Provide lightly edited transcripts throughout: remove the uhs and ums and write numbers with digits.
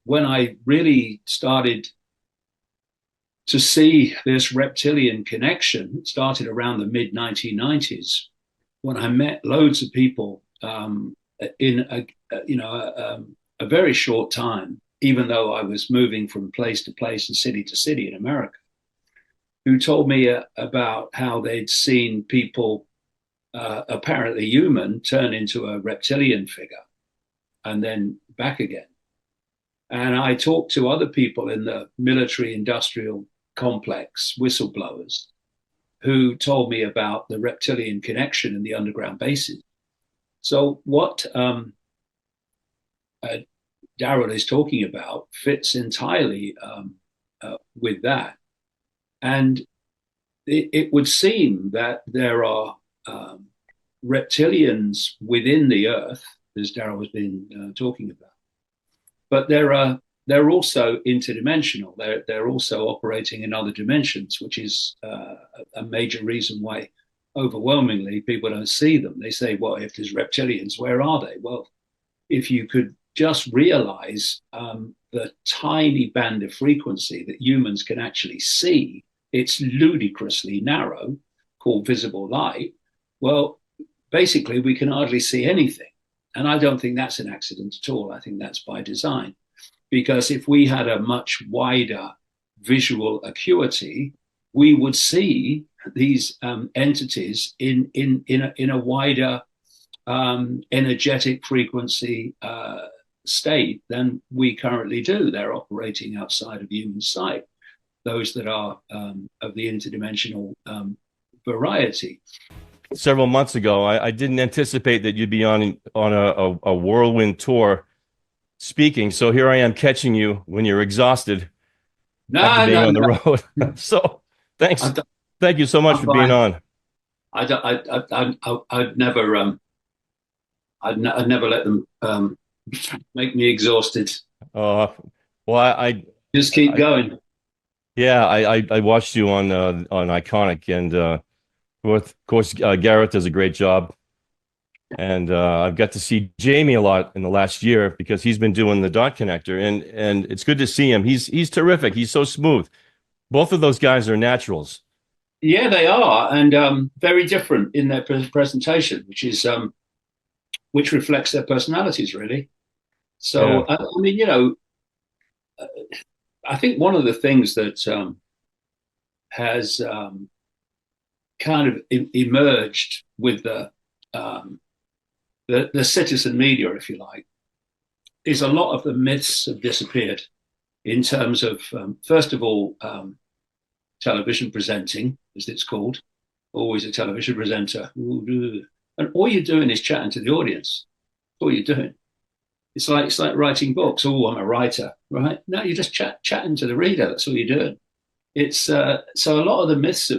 when I really started to see this reptilian connection, it started around the mid 1990s when I met loads of people in a very short time, even though I was moving from place to place and city to city in America, who told me about how they'd seen people, apparently human, turn into a reptilian figure and then back again. And I talked to other people in the military industrial complex, whistleblowers, who told me about the reptilian connection in the underground bases. So what Daryl is talking about fits entirely with that. And it would seem that there are reptilians within the Earth, as Daryl has been talking about, but they're also interdimensional. They're also operating in other dimensions, which is a major reason why overwhelmingly people don't see them. They say, well, if there's reptilians, where are they? Well, if you could just realize the tiny band of frequency that humans can actually see, it's ludicrously narrow, called visible light. Well, basically, we can hardly see anything. And I don't think that's an accident at all. I think that's by design. Because if we had a much wider visual acuity, we would see these entities in a wider energetic frequency state than we currently do. They're operating outside of human sight, those that are of the interdimensional variety. Several months ago, I didn't anticipate that you'd be on a whirlwind tour speaking. So here I am catching you when you're exhausted after No, being no, on the no. road. So thanks. Thank you so much I'm for being fine. on. I don't, I'd never, I'd never let them make me exhausted. Uh, well, Just keep I going. yeah, I watched you on Iconic, and of course, Gareth does a great job. And I've got to see Jamie a lot in the last year because he's been doing the dot connector, and it's good to see him. He's terrific. He's so smooth. Both of those guys are naturals. Yeah, they are, and very different in their presentation, which reflects their personalities really. So, Yeah. I mean, I think one of the things that has kind of emerged with um, the citizen media, if you like, is a lot of the myths have disappeared in terms of, first of all, television presenting, as it's called, always a television presenter. And all you're doing is chatting to the audience. That's all you're doing. It's like writing books. Oh, I'm a writer, right? No, you're just chatting to the reader. That's all you're doing. It's so a lot of the myths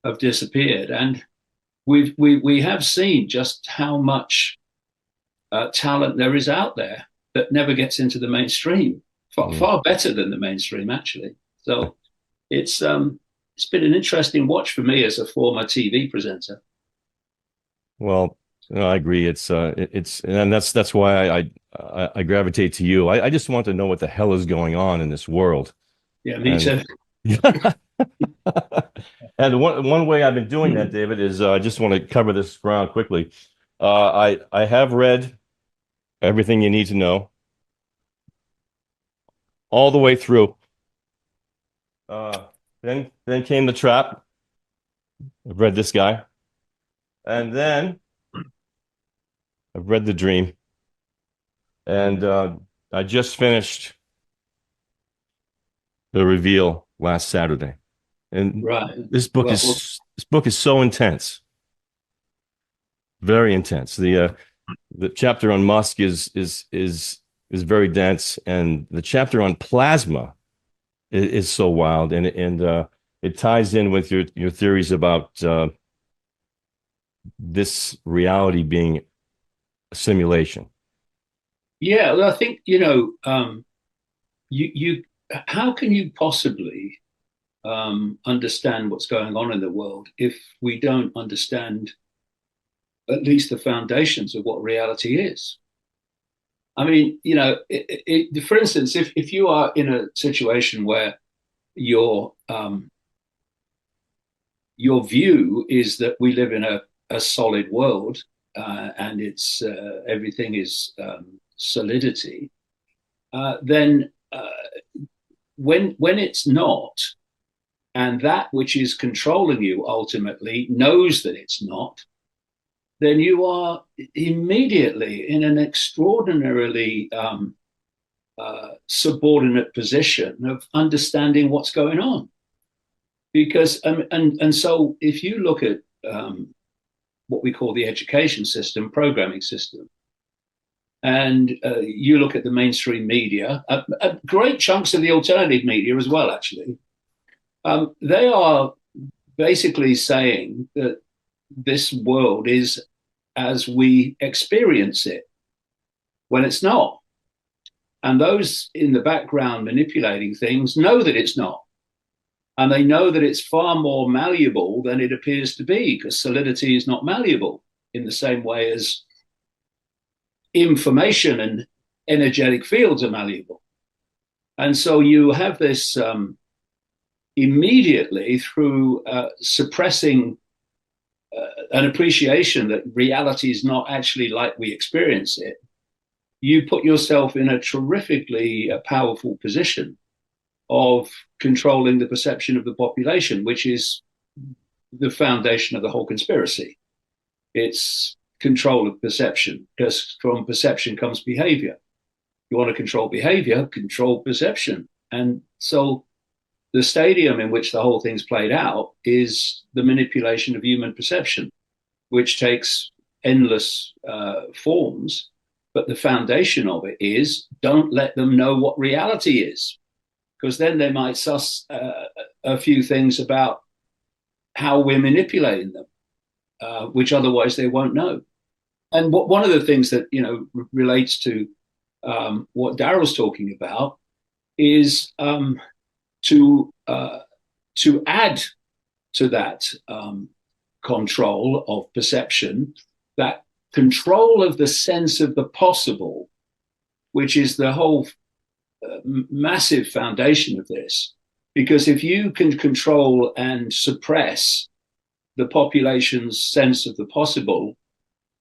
have disappeared, and we have seen just how much talent there is out there that never gets into the mainstream. Mhm. Far better than the mainstream, actually. So it's been an interesting watch for me as a former TV presenter. Well, no, I agree. It's and that's why I gravitate to you. I just want to know what the hell is going on in this world. Yeah, me And too. and one way I've been doing that, David, is I just want to cover this ground quickly. I have read everything you need to know all the way through. Uh, then came the trap. I've read this guy, and then I've read the dream, and I just finished the reveal last Saturday. And Right. Well, this book is so intense, very intense. The chapter on Musk is very dense, and the chapter on plasma is so wild, and it ties in with your theories about this reality being a simulation. yeah. Well, I think you how can you possibly understand what's going on in the world if we don't understand at least the foundations of what reality is? I mean, for instance, if you are in a situation where your your view is that we live in a solid world, and it's everything is solidity, then when it's not, and that which is controlling you ultimately knows that it's not, then you are immediately in an extraordinarily subordinate position of understanding what's going on. Because and so if you look at what we call the education system, programming system, and you look at the mainstream media, great chunks of the alternative media as well, actually, they are basically saying that this world is as we experience it, when it's not. And those in the background manipulating things know that it's not. And they know that it's far more malleable than it appears to be, because solidity is not malleable in the same way as information and energetic fields are malleable. And so you have this immediately through suppressing an appreciation that reality is not actually like we experience it. You put yourself in a terrifically powerful position of controlling the perception of the population, which is the foundation of the whole conspiracy. It's control of perception, because from perception comes behavior. You want to control behavior, control perception. And so the stadium in which the whole thing's played out is the manipulation of human perception, which takes endless forms. But the foundation of it is, don't let them know what reality is, because then they might suss a few things about how we're manipulating them, which otherwise they won't know. And one of the things that relates to what Daryl's talking about is to add to that control of perception, that control of the sense of the possible, which is the whole massive foundation of this. Because if you can control and suppress the population's sense of the possible,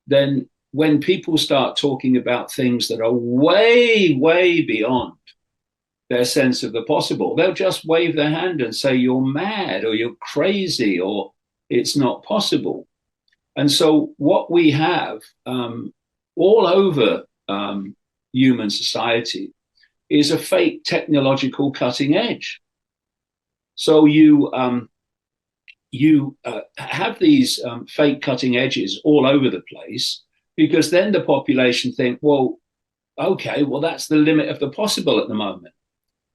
then when people start talking about things that are way, way beyond their sense of the possible, they'll just wave their hand and say, you're mad, or you're crazy, or it's not possible. And so what we have all over human society is a fake technological cutting edge. So you have these fake cutting edges all over the place, because then the population think, well, okay, well, that's the limit of the possible at the moment.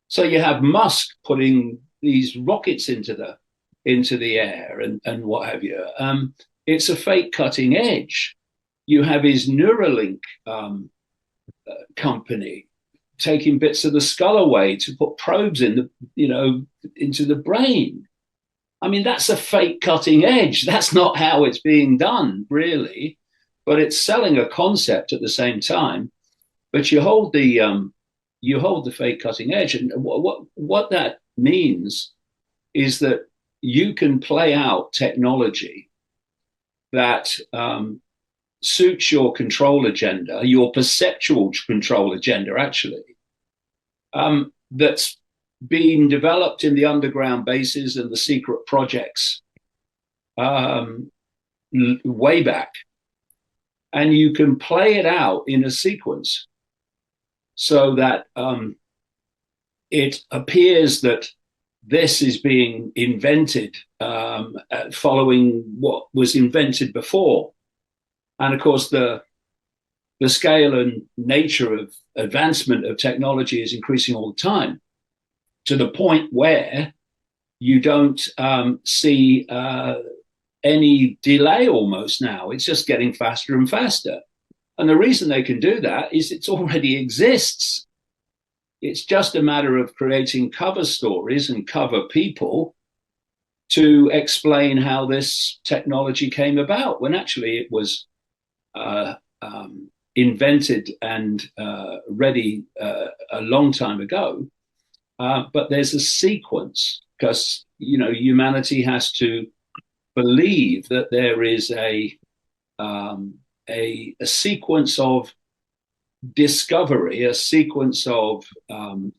So you have Musk putting these rockets into the air and what have you. It's a fake cutting edge. You have his Neuralink company taking bits of the skull away to put probes in into the brain. I mean, that's a fake cutting edge. That's not how it's being done, really. But it's selling a concept at the same time. But you hold the fake cutting edge, and what that means is that you can play out technology that suits your control agenda, your perceptual control agenda, actually, that's been developed in the underground bases and the secret projects way back. And you can play it out in a sequence so that it appears that this is being invented following what was invented before. And of course, the scale and nature of advancement of technology is increasing all the time, to the point where you don't see any delay almost now. It's just getting faster and faster. And the reason they can do that is it already exists. It's just a matter of creating cover stories and cover people to explain how this technology came about, when actually it was invented and ready a long time ago. But there's a sequence because humanity has to believe that there is a sequence of discovery, a sequence of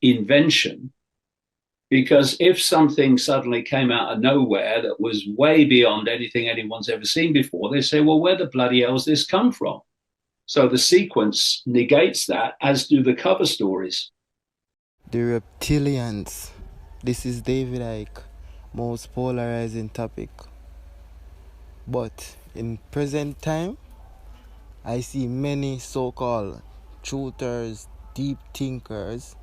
invention. Because if something suddenly came out of nowhere that was way beyond anything anyone's ever seen before, they say, well, where the bloody hell's this come from? So the sequence negates that, as do the cover stories. The Reptilians. This is David Icke, most polarizing topic. But in present time, I see many so-called truthers, deep thinkers,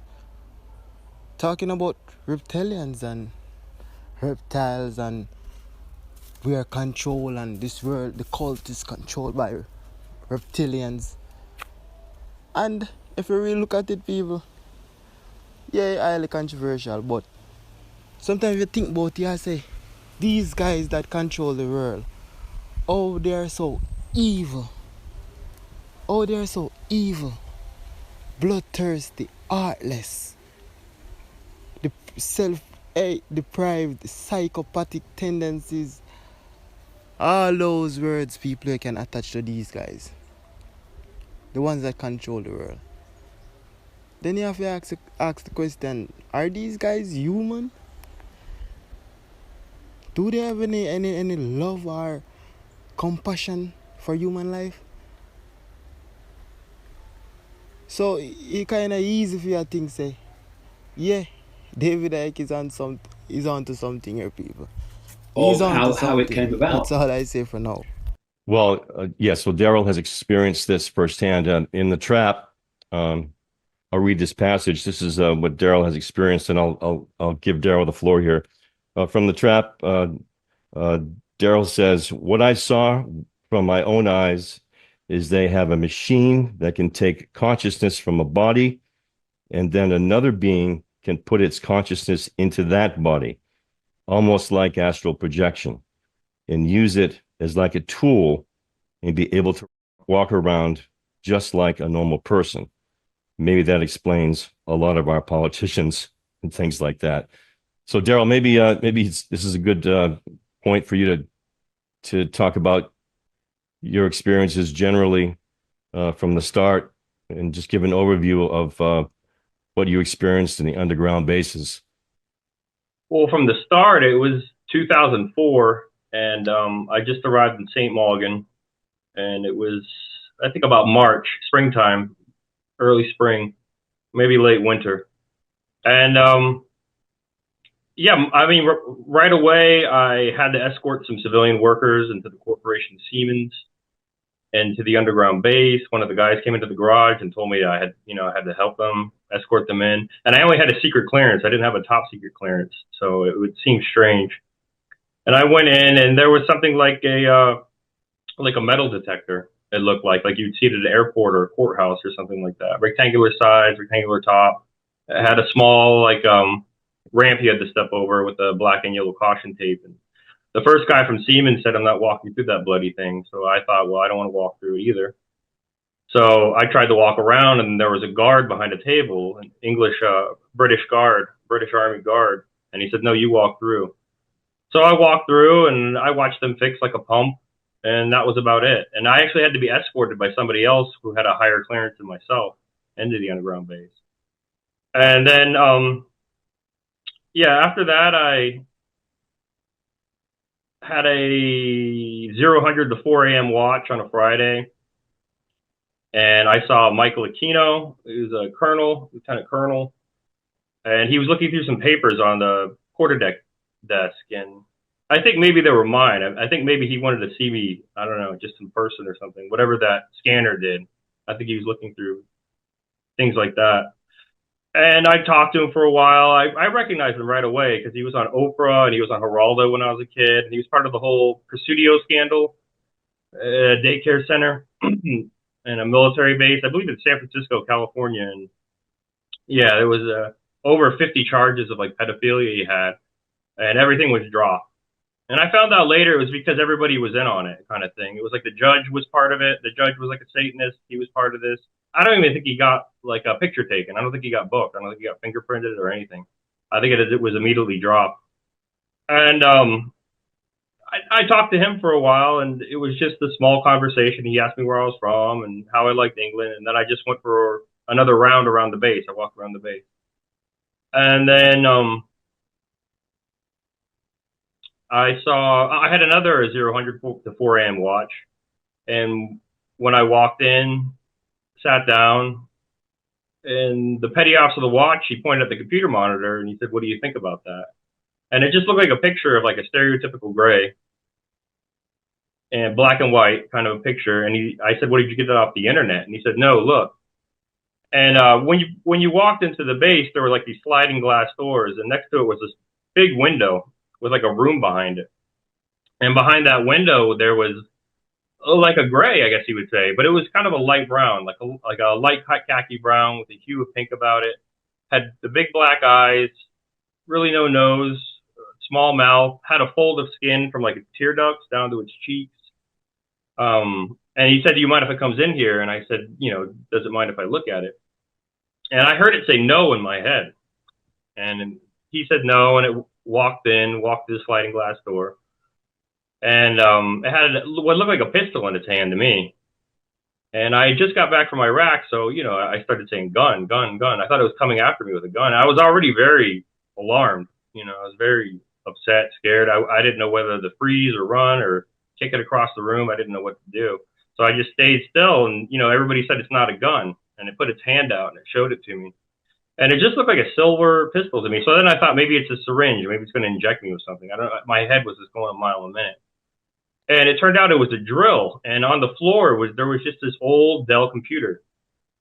talking about reptilians and reptiles and we are controlled and this world, the cult is controlled by reptilians. And if you really look at it, people, yeah, highly controversial, but sometimes you think about it, I say, these guys that control the world, oh, they are so evil. Oh, they are so evil. Bloodthirsty, heartless. The self-deprived, psychopathic tendencies. All those words people can attach to these guys. The ones that control the world. Then you have to ask the question, are these guys human? Do they have any love or compassion for human life? So it kind of easy for you to think, say, yeah, David Icke is onto something here, people. He's onto something. How it came about. That's all I say for now. Well, yes. Well, Daryl has experienced this firsthand in the trap. I'll read this passage. This is what Daryl has experienced, and I'll give Daryl the floor here. From the trap, Daryl says, "What I saw from my own eyes is they have a machine that can take consciousness from a body, and then another being can put its consciousness into that body, almost like astral projection, and use it as like a tool and be able to walk around just like a normal person." Maybe that explains a lot of our politicians and things like that. So, Daryl, maybe this is a good point for you to talk about your experiences generally from the start, and just give an overview of what you experienced in the underground bases. Well, from the start, it was 2004, and I just arrived in St. Morgan, and it was, I think, about March, springtime, early spring, maybe late winter. And yeah, I mean, right away, I had to escort some civilian workers into the corporation Siemens and to the underground base. One of the guys came into the garage and told me I had to help them, escort them in. And I only had a secret clearance. I didn't have a top secret clearance, so it would seem strange. And I went in, and there was something like a metal detector. It looked like you'd see it at an airport or a courthouse or something like that. Rectangular size, rectangular top. It had a small ramp you had to step over with a black and yellow caution tape. And the first guy from Siemens said, "I'm not walking through that bloody thing." So I thought, well, I don't want to walk through it either. So I tried to walk around, and there was a guard behind a table, an English, British Army guard. And he said, "No, you walk through." So I walked through, and I watched them fix like a pump, and that was about it. And I actually had to be escorted by somebody else who had a higher clearance than myself into the underground base. And then, yeah, after that, I had a 0000 to 4 a.m. watch on a Friday. And I saw Michael Aquino, who's a colonel, lieutenant colonel. And he was looking through some papers on the quarterdeck desk. And I think maybe they were mine. I think maybe he wanted to see me, I don't know, just in person or something, whatever that scanner did. I think he was looking through things like that. And I talked to him for a while. I recognized him right away because he was on Oprah and he was on Geraldo when I was a kid. And he was part of the whole Presidio scandal, daycare center and a military base. I believe in San Francisco, California. And yeah, there was over 50 charges of pedophilia he had, and everything was dropped. And I found out later it was because everybody was in on it, kind of thing. It was like the judge was part of it. The judge was like a Satanist. He was part of this. I don't even think he got like a picture taken. I don't think he got booked. I don't think he got fingerprinted or anything. I think it was immediately dropped. And I talked to him for a while, and it was just a small conversation. He asked me where I was from and how I liked England, and then I just went for another round around the base. I walked around the base, and then I had another 0 to 4 a.m. watch, and when I walked in, sat down, and the petty ops of the watch, he pointed at the computer monitor and he said, "What do you think about that?" And it just looked like a picture of like a stereotypical gray and black and white kind of a picture. And I said, "What did you get that off the internet?" And he said, "No, look." And when you walked into the base, there were like these sliding glass doors, and next to it was this big window with like a room behind it. And behind that window, there was like a gray, I guess you would say, but it was kind of a light brown, like a light khaki brown with a hue of pink about it. Had the big black eyes, really no nose, small mouth, had a fold of skin from like its tear ducts down to its cheeks. And he said, "Do you mind if it comes in here?" And I said, "Does it mind if I look at it?" And I heard it say no in my head. And he said no, and it walked through the sliding glass door. And it had what looked like a pistol in its hand to me. And I just got back from Iraq, so, I started saying gun, gun, gun. I thought it was coming after me with a gun. I was already very alarmed. I was very upset, scared. I didn't know whether to freeze or run or kick it across the room. I didn't know what to do. So I just stayed still, and, everybody said it's not a gun. And it put its hand out, and it showed it to me. And it just looked like a silver pistol to me. So then I thought maybe it's a syringe, or maybe it's going to inject me with something. I don't know. My head was just going a mile a minute. And it turned out it was a drill. And on the floor there was just this old Dell computer.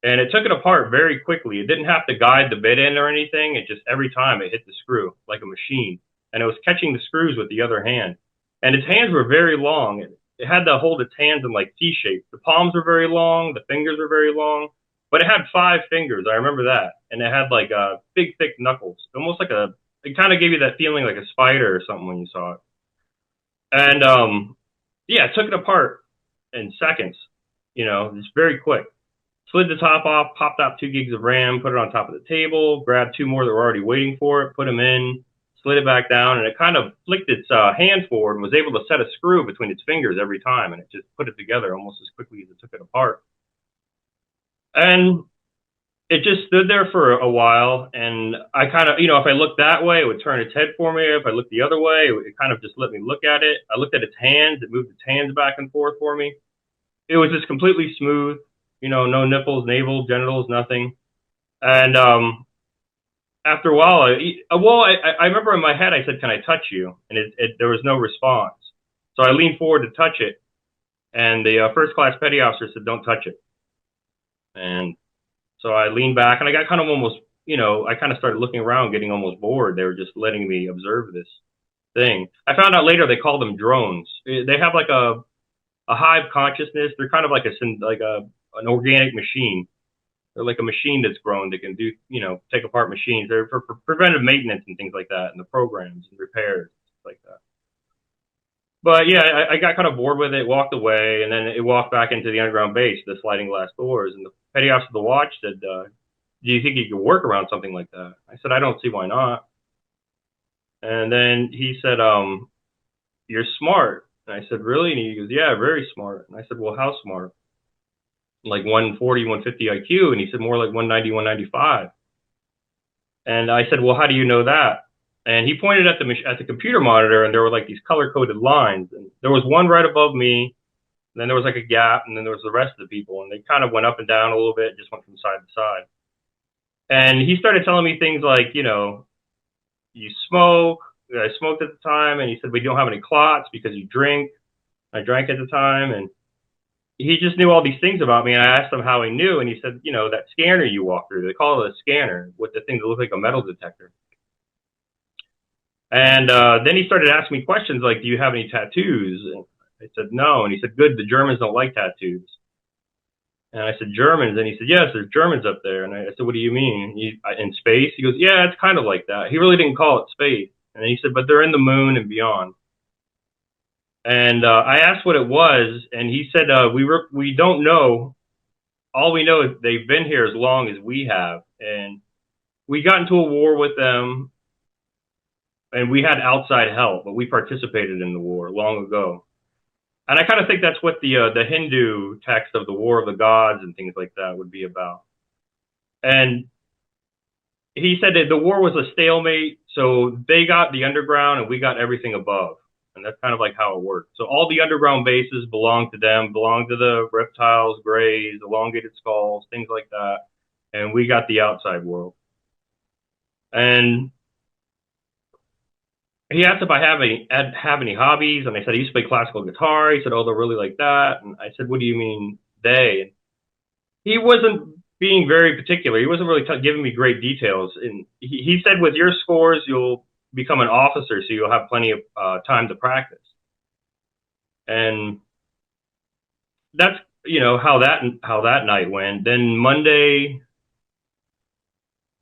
And it took it apart very quickly. It didn't have to guide the bit in or anything. It just, every time it hit the screw like a machine. And it was catching the screws with the other hand. And its hands were very long. It had to hold its hands in like T-shape. The palms were very long. The fingers were very long. But it had 5 fingers. I remember that. And it had like big, thick knuckles. Almost like it kind of gave you that feeling like a spider or something when you saw it. And yeah, took it apart in seconds. It's very quick. Slid the top off, popped out 2 gigs of RAM, put it on top of the table, grabbed 2 more that were already waiting for it, put them in, slid it back down, and it kind of flicked its hand forward and was able to set a screw between its fingers every time, and it just put it together almost as quickly as it took it apart. And it just stood there for a while, and I kind of, if I looked that way, it would turn its head for me. If I looked the other way, it kind of just let me look at it. I looked at its hands. It moved its hands back and forth for me. It was just completely smooth, no nipples, navel, genitals, nothing. And after a while, I remember in my head, I said, "Can I touch you?" And there was no response. So I leaned forward to touch it, and the first-class petty officer said, "Don't touch it." And so I leaned back, and I got kind of almost, I kind of started looking around, getting almost bored. They were just letting me observe this thing. I found out later they call them drones. They have like a hive consciousness. They're kind of like an organic machine. They're like a machine that's grown that can do, take apart machines. They're for preventive maintenance and things like that, and the programs and repairs, like that. But yeah, I got kind of bored with it, walked away, and then it walked back into the underground base, the sliding glass doors. And the petty officer of the watch said, "Do you think you could work around something like that?" I said, "I don't see why not." And then he said, "You're smart." And I said, "Really?" And he goes, "Yeah, very smart." And I said, "Well, how smart?" Like 140, 150 IQ. And he said, "More like 190, 195. And I said, "Well, how do you know that?" And he pointed at the computer monitor, and there were like these color-coded lines. And there was one right above me, and then there was like a gap, and then there was the rest of the people. And they kind of went up and down a little bit, just went from side to side. And he started telling me things like, you smoke. I smoked at the time. And he said, "We don't have any clots because you drink." I drank at the time. And he just knew all these things about me. And I asked him how he knew. And he said, "That scanner you walk through, they call it a scanner with the thing that looks like a metal detector." And then he started asking me questions like, "Do you have any tattoos?" And I said, "No." And he said, "Good, the Germans don't like tattoos." And I said, "Germans?" And he said, "Yes, there's Germans up there." And I said, "What do you mean? In space?" He goes, "Yeah, it's kind of like that." He really didn't call it space. And he said, "But they're in the moon and beyond." And I asked what it was, and he said, we don't know. All we know is they've been here as long as we have. And we got into a war with them, and we had outside help, but we participated in the war long ago. And I kind of think that's what the Hindu text of the War of the Gods and things like that would be about. And he said that the war was a stalemate, so they got the underground and we got everything above. And that's kind of like how it worked. So all the underground bases belong to them, belong to the reptiles, greys, elongated skulls, things like that. And we got the outside world. And he asked if I have any hobbies, and I said I used to play classical guitar. He said, "Oh, they're really like that." And I said, "What do you mean they?" And he wasn't being very particular. He wasn't really giving me great details. And he said, "With your scores, you'll become an officer, so you'll have plenty of time to practice." And that's how that night went. Then Monday,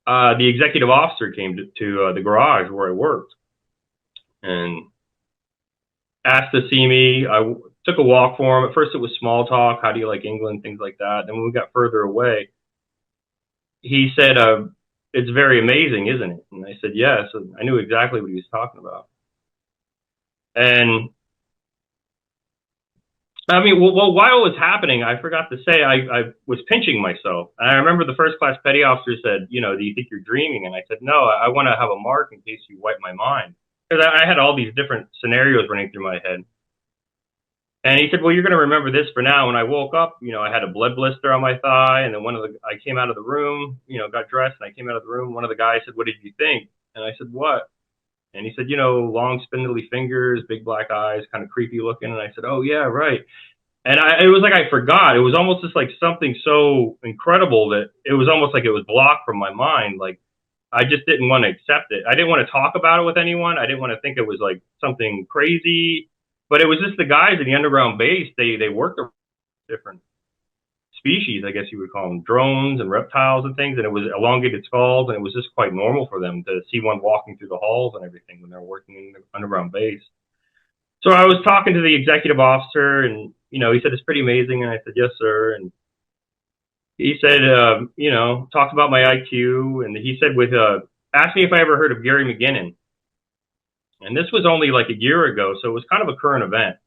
the executive officer came to the garage where I worked and asked to see me. I took a walk for him. At first it was small talk. How do you like England? Things like that. Then when we got further away, he said, "It's very amazing, isn't it?" And I said, "Yes." And I knew exactly what he was talking about. And I mean, well, while it was happening, I forgot to say I was pinching myself. And I remember the first class petty officer said, "Do you think you're dreaming?" And I said, "No, I want to have a mark in case you wipe my mind." Because I had all these different scenarios running through my head. And he said, "Well, you're going to remember this for now." When I woke up, I had a blood blister on my thigh. And then I came out of the room, got dressed, and I came out of the room. One of the guys said, "What did you think?" And I said, "What?" And he said, "Long spindly fingers, big black eyes, kind of creepy looking." And I said, "Oh yeah, right." And it was like I forgot. It was almost just like something so incredible that it was almost like it was blocked from my mind. Like I just didn't want to accept it. I didn't want to talk about it with anyone. I didn't want to think it was like something crazy. But it was just the guys in the underground base. They worked with different species, I guess you would call them, drones and reptiles and things. And it was elongated skulls, and it was just quite normal for them to see one walking through the halls and everything when they're working in the underground base. So I was talking to the executive officer, and he said it's pretty amazing, and I said, "Yes, sir." And he said, talked about my IQ, and he said asked me if I ever heard of Gary McGinnon. And this was only like a year ago, so it was kind of a current event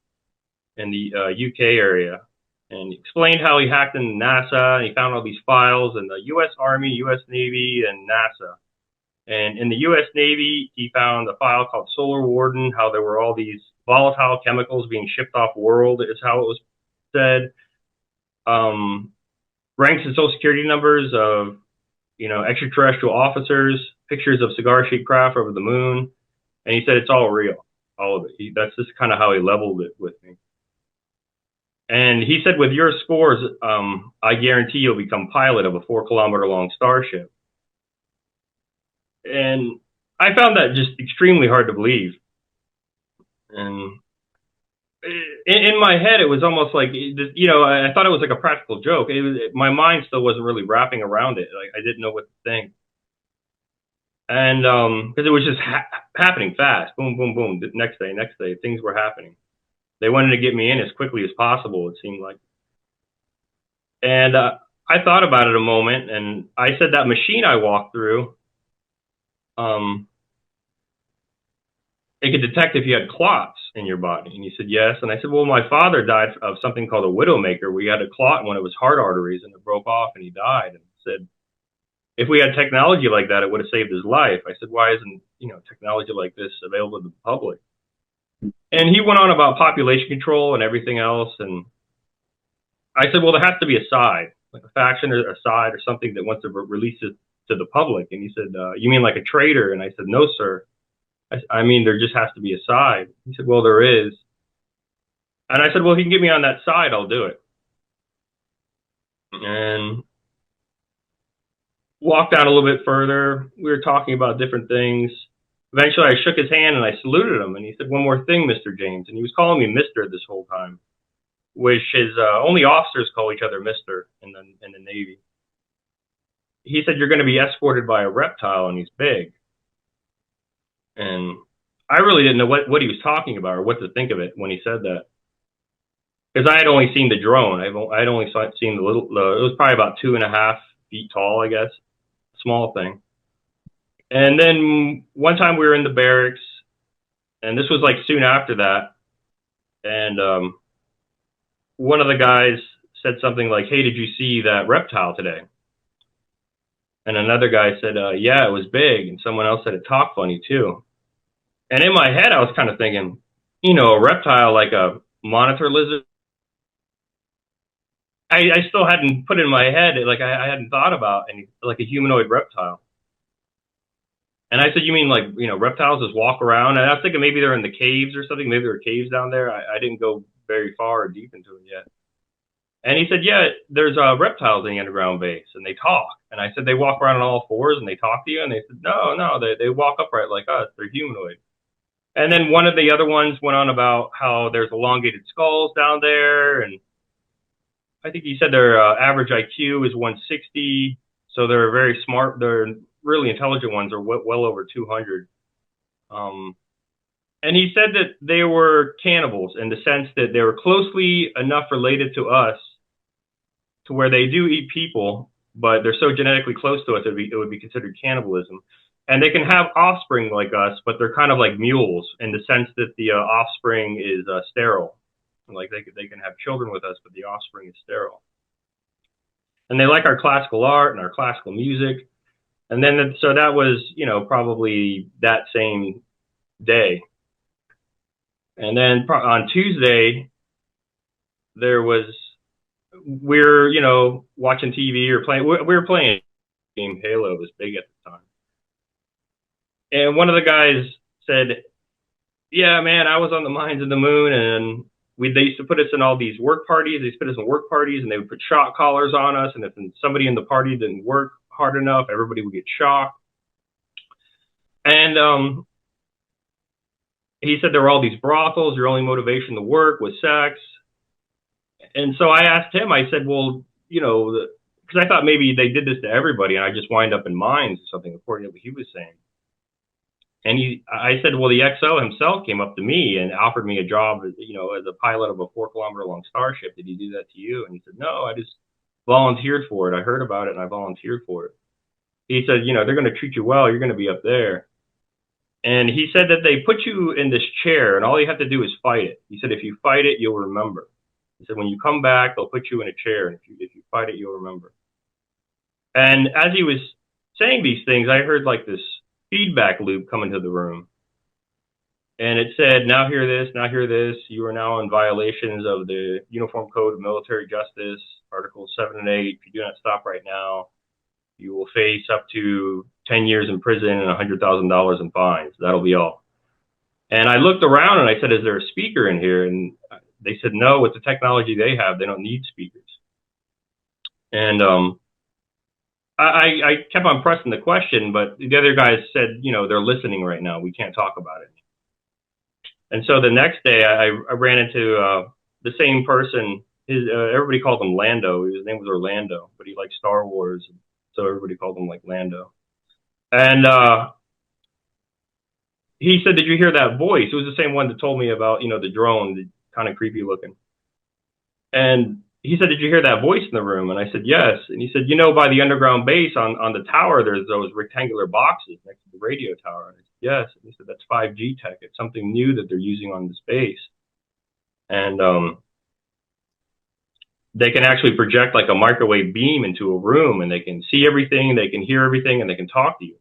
in the UK area. And he explained how he hacked into NASA, and he found all these files in the U.S. Army, U.S. Navy, and NASA. And in the U.S. Navy, he found a file called Solar Warden, how there were all these volatile chemicals being shipped off world, is how it was said. Ranks and social security numbers of, extraterrestrial officers, pictures of cigar-shaped craft over the moon. And he said it's all real, all of it. That's just kind of how he leveled it with me. And he said, with your scores, I guarantee you'll become pilot of a 4-kilometer-long starship. And I found that just extremely hard to believe. And in my head, it was almost like, I thought it was like a practical joke. My mind still wasn't really wrapping around it. Like I didn't know what to think. And because it was just happening fast. Boom, boom, boom. The next day, things were happening. They wanted to get me in as quickly as possible, it seemed like. And I thought about it a moment, and I said that machine I walked through, it could detect if you had clots in your body. And he said, yes. And I said, well, my father died of something called a widowmaker. We had a clot in one of his heart arteries, and it broke off, and he died. And said, if we had technology like that, it would have saved his life. I said, why isn't technology like this available to the public? And he went on about population control and everything else. And I said, well, there has to be a side, like a faction or a side or something that wants to release it to the public. And he said, you mean like a traitor? And I said, no, sir. I mean, there just has to be a side. He said, well, there is. And I said, well, if you can get me on that side, I'll do it. And walked out a little bit further. We were talking about different things. Eventually, I shook his hand and I saluted him. And he said, one more thing, Mr. James. And he was calling me Mr. this whole time, which is only officers call each other Mr. in the Navy. He said, you're going to be escorted by a reptile, and he's big. And I really didn't know what he was talking about or what to think of it when he said that. Because I had only seen the drone. I'd only seen the little, it was probably about 2.5 feet tall, I guess. Small thing. And then one time we were in the barracks, and this was like soon after that. And one of the guys said something like, "Hey, did you see that reptile today?" And another guy said, "Yeah, it was big." And someone else said it talked funny too. And in my head, I was kind of thinking, a reptile like a monitor lizard. I still hadn't put in my head, like I hadn't thought about any, like a humanoid reptile. And I said, "You mean like, reptiles just walk around?" And I was thinking maybe they're in the caves or something. Maybe there are caves down there. I didn't go very far or deep into it yet. And he said, "Yeah, there's reptiles in the underground base, and they talk." And I said, "They walk around on all fours and they talk to you?" And they said, No, they walk upright like us. They're humanoid. And then one of the other ones went on about how there's elongated skulls down there. And I think he said their average IQ is 160. So they're very smart. They're really intelligent ones are well over 200. And he said that they were cannibals in the sense that they were closely enough related to us to where they do eat people, but they're so genetically close to us, it would be considered cannibalism. And they can have offspring like us, but they're kind of like mules in the sense that the offspring is sterile. Like they can have children with us, but the offspring is sterile. And they like our classical art and our classical music. And then, so that was, probably that same day. And then on Tuesday, we're, watching TV or playing, we were playing a game. Halo was big at the time. And one of the guys said, "Yeah, man, I was on the Mines of the Moon, and they used to put us in all these work parties. They used to put us in work parties, and they would put shock collars on us. And if somebody in the party didn't work hard enough, everybody would get shocked." And he said there were all these brothels. Your only motivation to work was sex. And so I asked him, I said, "Well, because I thought maybe they did this to everybody, and I just wind up in mines or something," according to what he was saying. And I said, "Well, the XO himself came up to me and offered me a job, as a pilot of a 4-kilometer-long starship. Did he do that to you?" And he said, "No, I just volunteered for it. I heard about it and I volunteered for it." He said, "They're going to treat you well. You're going to be up there." And he said that they put you in this chair and all you have to do is fight it. He said, "If you fight it, you'll remember." He said, "When you come back, they'll put you in a chair, and if you fight it, you'll remember." And as he was saying these things, I heard like this feedback loop come into the room. And it said, "Now hear this, now hear this. You are now in violations of the Uniform Code of Military Justice, Articles 7 and 8. If you do not stop right now, you will face up to 10 years in prison and $100,000 in fines. That'll be all." And I looked around and I said, "Is there a speaker in here?" And they said, "No, with the technology they have, they don't need speakers." And I kept on pressing the question, but the other guys said, "They're listening right now. We can't talk about it." And so the next day I ran into the same person. Everybody called him Lando. His name was Orlando, but he liked Star Wars. So everybody called him like Lando. And he said, "Did you hear that voice?" It was the same one that told me about, the drone, the kind of creepy looking. And he said, "Did you hear that voice in the room?" And I said, "Yes." And he said, "By the underground base on the tower, there's those rectangular boxes next to the radio tower." And I said, "Yes." And he said, "That's 5G tech. It's something new that they're using on this base. And they can actually project like a microwave beam into a room, and they can see everything, they can hear everything, and they can talk to you."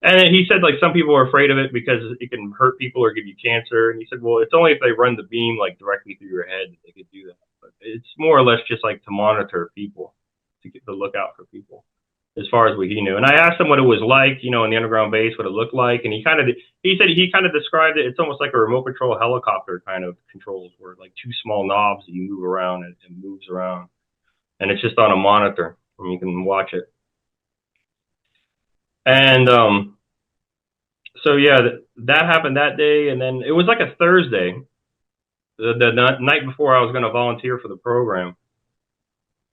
And he said, like, some people are afraid of it because it can hurt people or give you cancer. And he said, "Well, it's only if they run the beam like directly through your head that they could do that. But it's more or less just like to monitor people, to get the lookout for people, as far as what he knew." And I asked him what it was like, in the underground base, what it looked like. And he said he kind of described it. It's almost like a remote control helicopter kind of controls, where like 2 small knobs that you move around and it moves around. And it's just on a monitor and you can watch it. And so yeah, that happened that day. And then it was like a Thursday, the night before I was going to volunteer for the program.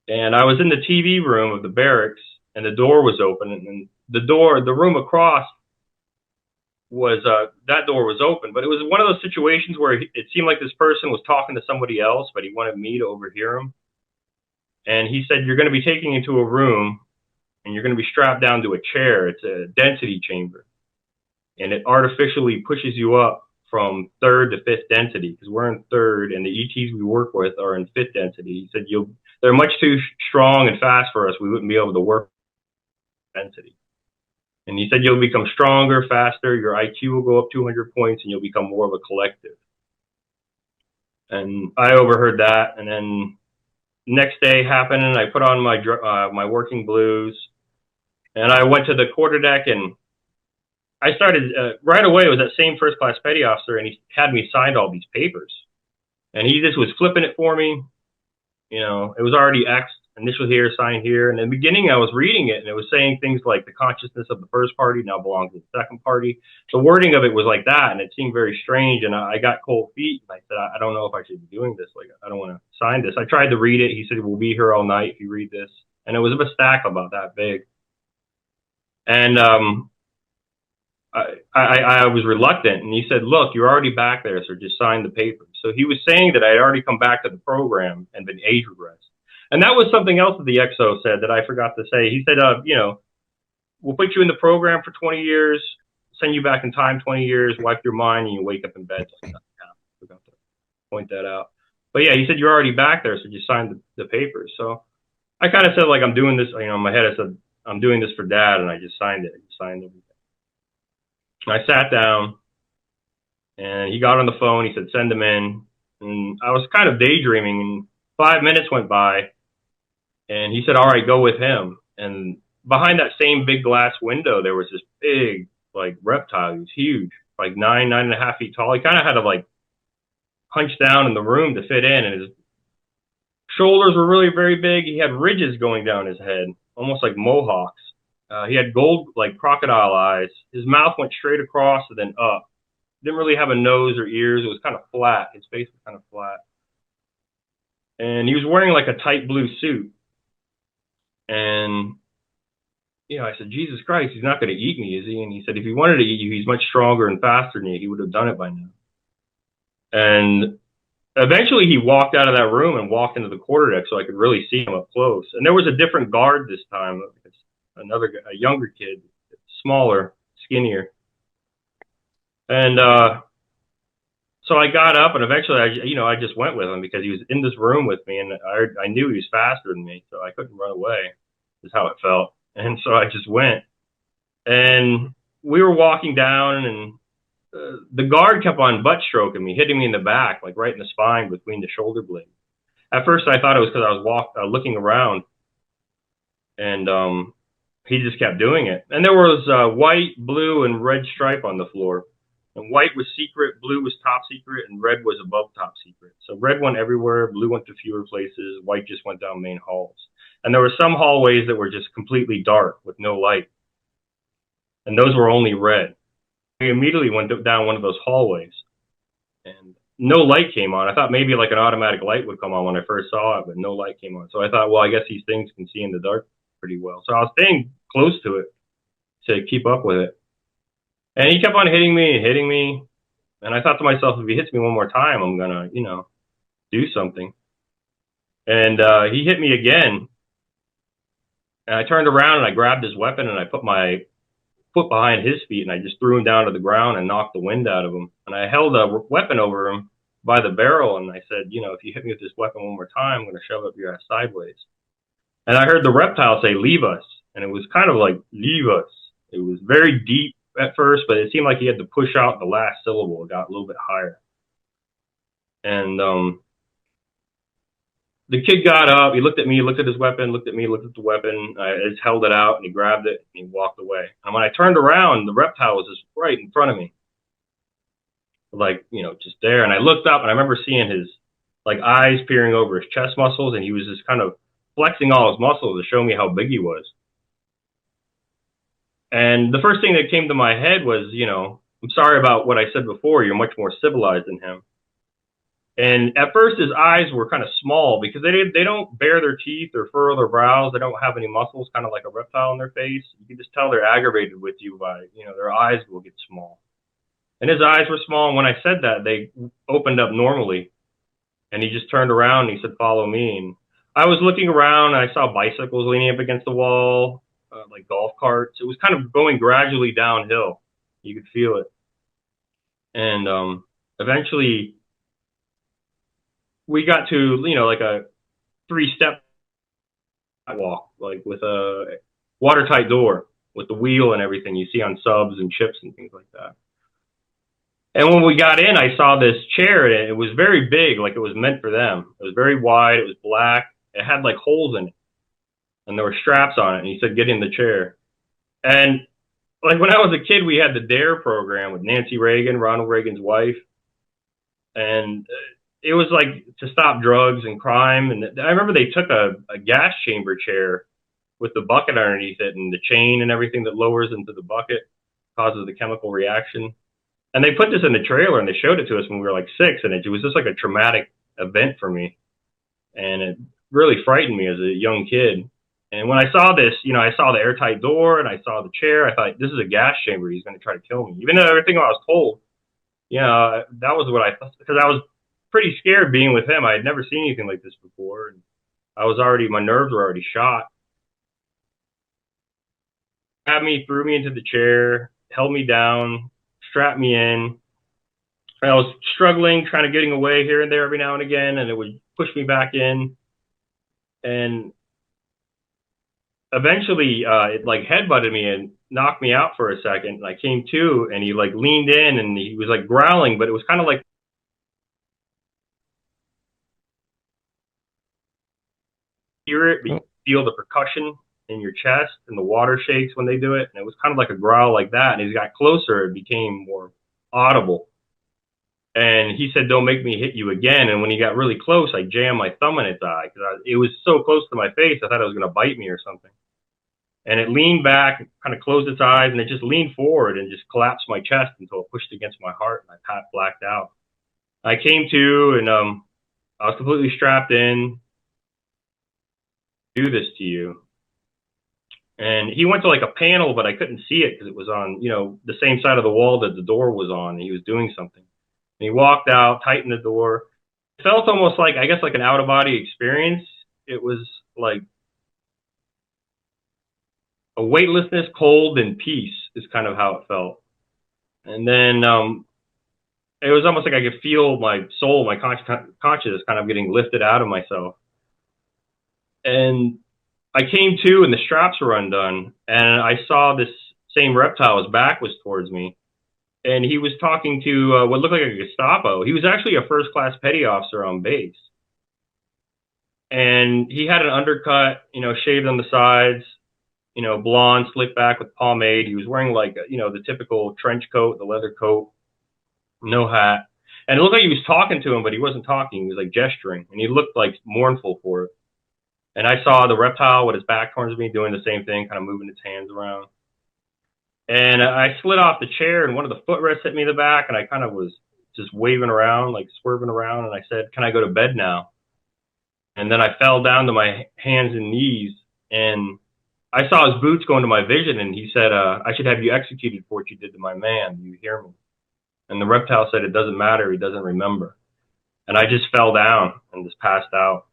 And I was in the TV room of the barracks, and the door was open, and the room across was that door was open, but it was one of those situations where it seemed like this person was talking to somebody else, but he wanted me to overhear him. And he said, "You're going to be taken into a room, and you're going to be strapped down to a chair. It's a density chamber, and it artificially pushes you up from 3rd to 5th density, because we're in 3rd, and the ETs we work with are in 5th density." He said, "They're much too strong and fast for us. We wouldn't be able to work density." And he said, "You'll become stronger, faster. Your IQ will go up 200 points, and you'll become more of a collective." And I overheard that, and then next day happened, and I put on my working blues, and I went to the quarterdeck, and I started right away. It was that same first class petty officer, and he had me signed all these papers, and he just was flipping it for me. You know, it was already X'd, initial here, sign here. And in the beginning, I was reading it, and it was saying things like the consciousness of the first party now belongs to the second party. The wording of it was like that, and it seemed very strange. And I got cold feet, and I said, I don't know if I should be doing this. Like, I don't want to sign this. I tried to read it. He said, "We'll be here all night if you read this." And it was a stack about that big. And I was reluctant, and he said, "Look, you're already back there, so just sign the paper." So he was saying that I had already come back to the program and been age regressed. And that was something else that the XO said that I forgot to say. He said, you know, "We'll put you in the program for 20 years, send you back in time 20 years, wipe your mind, and you wake up in bed." So I forgot to point that out. But yeah, he said, "You're already back there, so just sign the papers." So I kind of said, like, I'm doing this, you know, in my head, I said, "I'm doing this for Dad," and I just signed it. I just signed everything. And I sat down, and he got on the phone. He said, "Send him in." And I was kind of daydreaming, and 5 minutes went by. And he said, "All right, go with him." And behind that same big glass window, there was this big, like, reptile. He was huge, like 9.5 feet tall. He kind of had to, like, hunch down in the room to fit in. And his shoulders were really very big. He had ridges going down his head, almost like mohawks. He had gold, like, crocodile eyes. His mouth went straight across and then up. Didn't really have a nose or ears. It was kind of flat. His face was kind of flat. And he was wearing, like, a tight blue suit. And, you know, I said, "Jesus Christ, he's not going to eat me, is he?" And he said, "If he wanted to eat you, he's much stronger and faster than you. He would have done it by now." And eventually he walked out of that room and walked into the quarterdeck so I could really see him up close. And there was a different guard this time, a younger kid, smaller, skinnier. And so I got up, and eventually, I just went with him because he was in this room with me, and I knew he was faster than me, so I couldn't run away, is how it felt. And so I just went. And we were walking down, and the guard kept on butt stroking me, hitting me in the back, like right in the spine between the shoulder blades. At first, I thought it was because I was looking around, and he just kept doing it. And there was white, blue, and red stripe on the floor. And white was secret, blue was top secret, and red was above top secret. So red went everywhere, blue went to fewer places, white just went down main halls. And there were some hallways that were just completely dark with no light. And those were only red. We immediately went down one of those hallways, and no light came on. I thought maybe like an automatic light would come on when I first saw it, but no light came on. So I thought, well, I guess these things can see in the dark pretty well. So I was staying close to it to keep up with it. And he kept on hitting me. And I thought to myself, if he hits me one more time, I'm going to, do something. And he hit me again. And I turned around and I grabbed his weapon and I put my foot behind his feet and I just threw him down to the ground and knocked the wind out of him. And I held a weapon over him by the barrel and I said, if you hit me with this weapon one more time, I'm going to shove up your ass sideways. And I heard the reptile say, "Leave us." And it was kind of like, "Leave us." It was very deep at first, but it seemed like he had to push out the last syllable. It got a little bit higher. And the kid got up, he looked at me, looked at his weapon, looked at me, looked at the weapon. I just held it out and he grabbed it and he walked away. And when I turned around, the reptile was just right in front of me. Like, just there. And I looked up and I remember seeing his eyes peering over his chest muscles, and he was just kind of flexing all his muscles to show me how big he was. And the first thing that came to my head was, I'm sorry about what I said before. You're much more civilized than him. And at first, his eyes were kind of small because they don't bare their teeth or furrow their brows. They don't have any muscles, kind of like a reptile in their face. You can just tell they're aggravated with you by, their eyes will get small. And his eyes were small. And when I said that, they opened up normally. And he just turned around and he said, "Follow me." And I was looking around and I saw bicycles leaning up against the wall, like golf carts. It was kind of going gradually downhill. You could feel it. And eventually we got to, you know, like a 3-step walk, like with a watertight door with the wheel and everything you see on subs and chips and things like that. And when we got in, I saw this chair, and it was very big, like it was meant for them. It was very wide. It was black. It had like holes in it, and there were straps on it. And he said, "Get in the chair." And like when I was a kid, we had the DARE program with Nancy Reagan, Ronald Reagan's wife, and it was like to stop drugs and crime. And I remember they took a gas chamber chair with the bucket underneath it and the chain and everything that lowers into the bucket, causes the chemical reaction. And they put this in the trailer and they showed it to us when we were like 6, and it was just like a traumatic event for me. And it really frightened me as a young kid. And when I saw this, you know, I saw the airtight door and I saw the chair. I thought, this is a gas chamber. He's going to try to kill me. Even though everything I was told, you know, that was what I thought, because I was pretty scared being with him. I had never seen anything like this before. And I was already, my nerves were already shot. Grabbed me, threw me into the chair, held me down, strapped me in. I was struggling, trying to getting away here and there every now and again, and it would push me back in. And eventually, it like headbutted me and knocked me out for a second. And I came to, and he like leaned in, and he was like growling, but it was kind of like hear it, but you feel the percussion in your chest, and the water shakes when they do it. And it was kind of like a growl like that. And as he got closer, it became more audible. And he said, "Don't make me hit you again." And when he got really close, I jammed my thumb in its eye because it was so close to my face. I thought it was going to bite me or something. And it leaned back, kind of closed its eyes, and it just leaned forward and just collapsed my chest until it pushed against my heart, and I blacked out. I came to, and I was completely strapped in. "Do this to you." And he went to like a panel, but I couldn't see it because it was on, you know, the same side of the wall that the door was on, and he was doing something. And he walked out, tightened the door. It felt almost like, I guess, like an out-of-body experience. It was like a weightlessness, cold, and peace is kind of how it felt. And then it was almost like I could feel my soul, my consciousness kind of getting lifted out of myself. And I came to, and the straps were undone, and I saw this same reptile, his back was towards me, and he was talking to what looked like a Gestapo. He was actually a first-class petty officer on base. And he had an undercut, you know, shaved on the sides, you know, blonde, slicked back with pomade. He was wearing like, you know, the typical trench coat, the leather coat, no hat. And it looked like he was talking to him, but he wasn't talking. He was like gesturing, and he looked like mournful for it. And I saw the reptile with his back towards me doing the same thing, kind of moving its hands around. And I slid off the chair, and one of the footrests hit me in the back, and I kind of was just waving around, like swerving around, and I said, "Can I go to bed now?" And then I fell down to my hands and knees, and I saw his boots go into my vision, and he said, "I should have you executed for what you did to my man. Do you hear me?" And the reptile said, "It doesn't matter. He doesn't remember." And I just fell down and just passed out.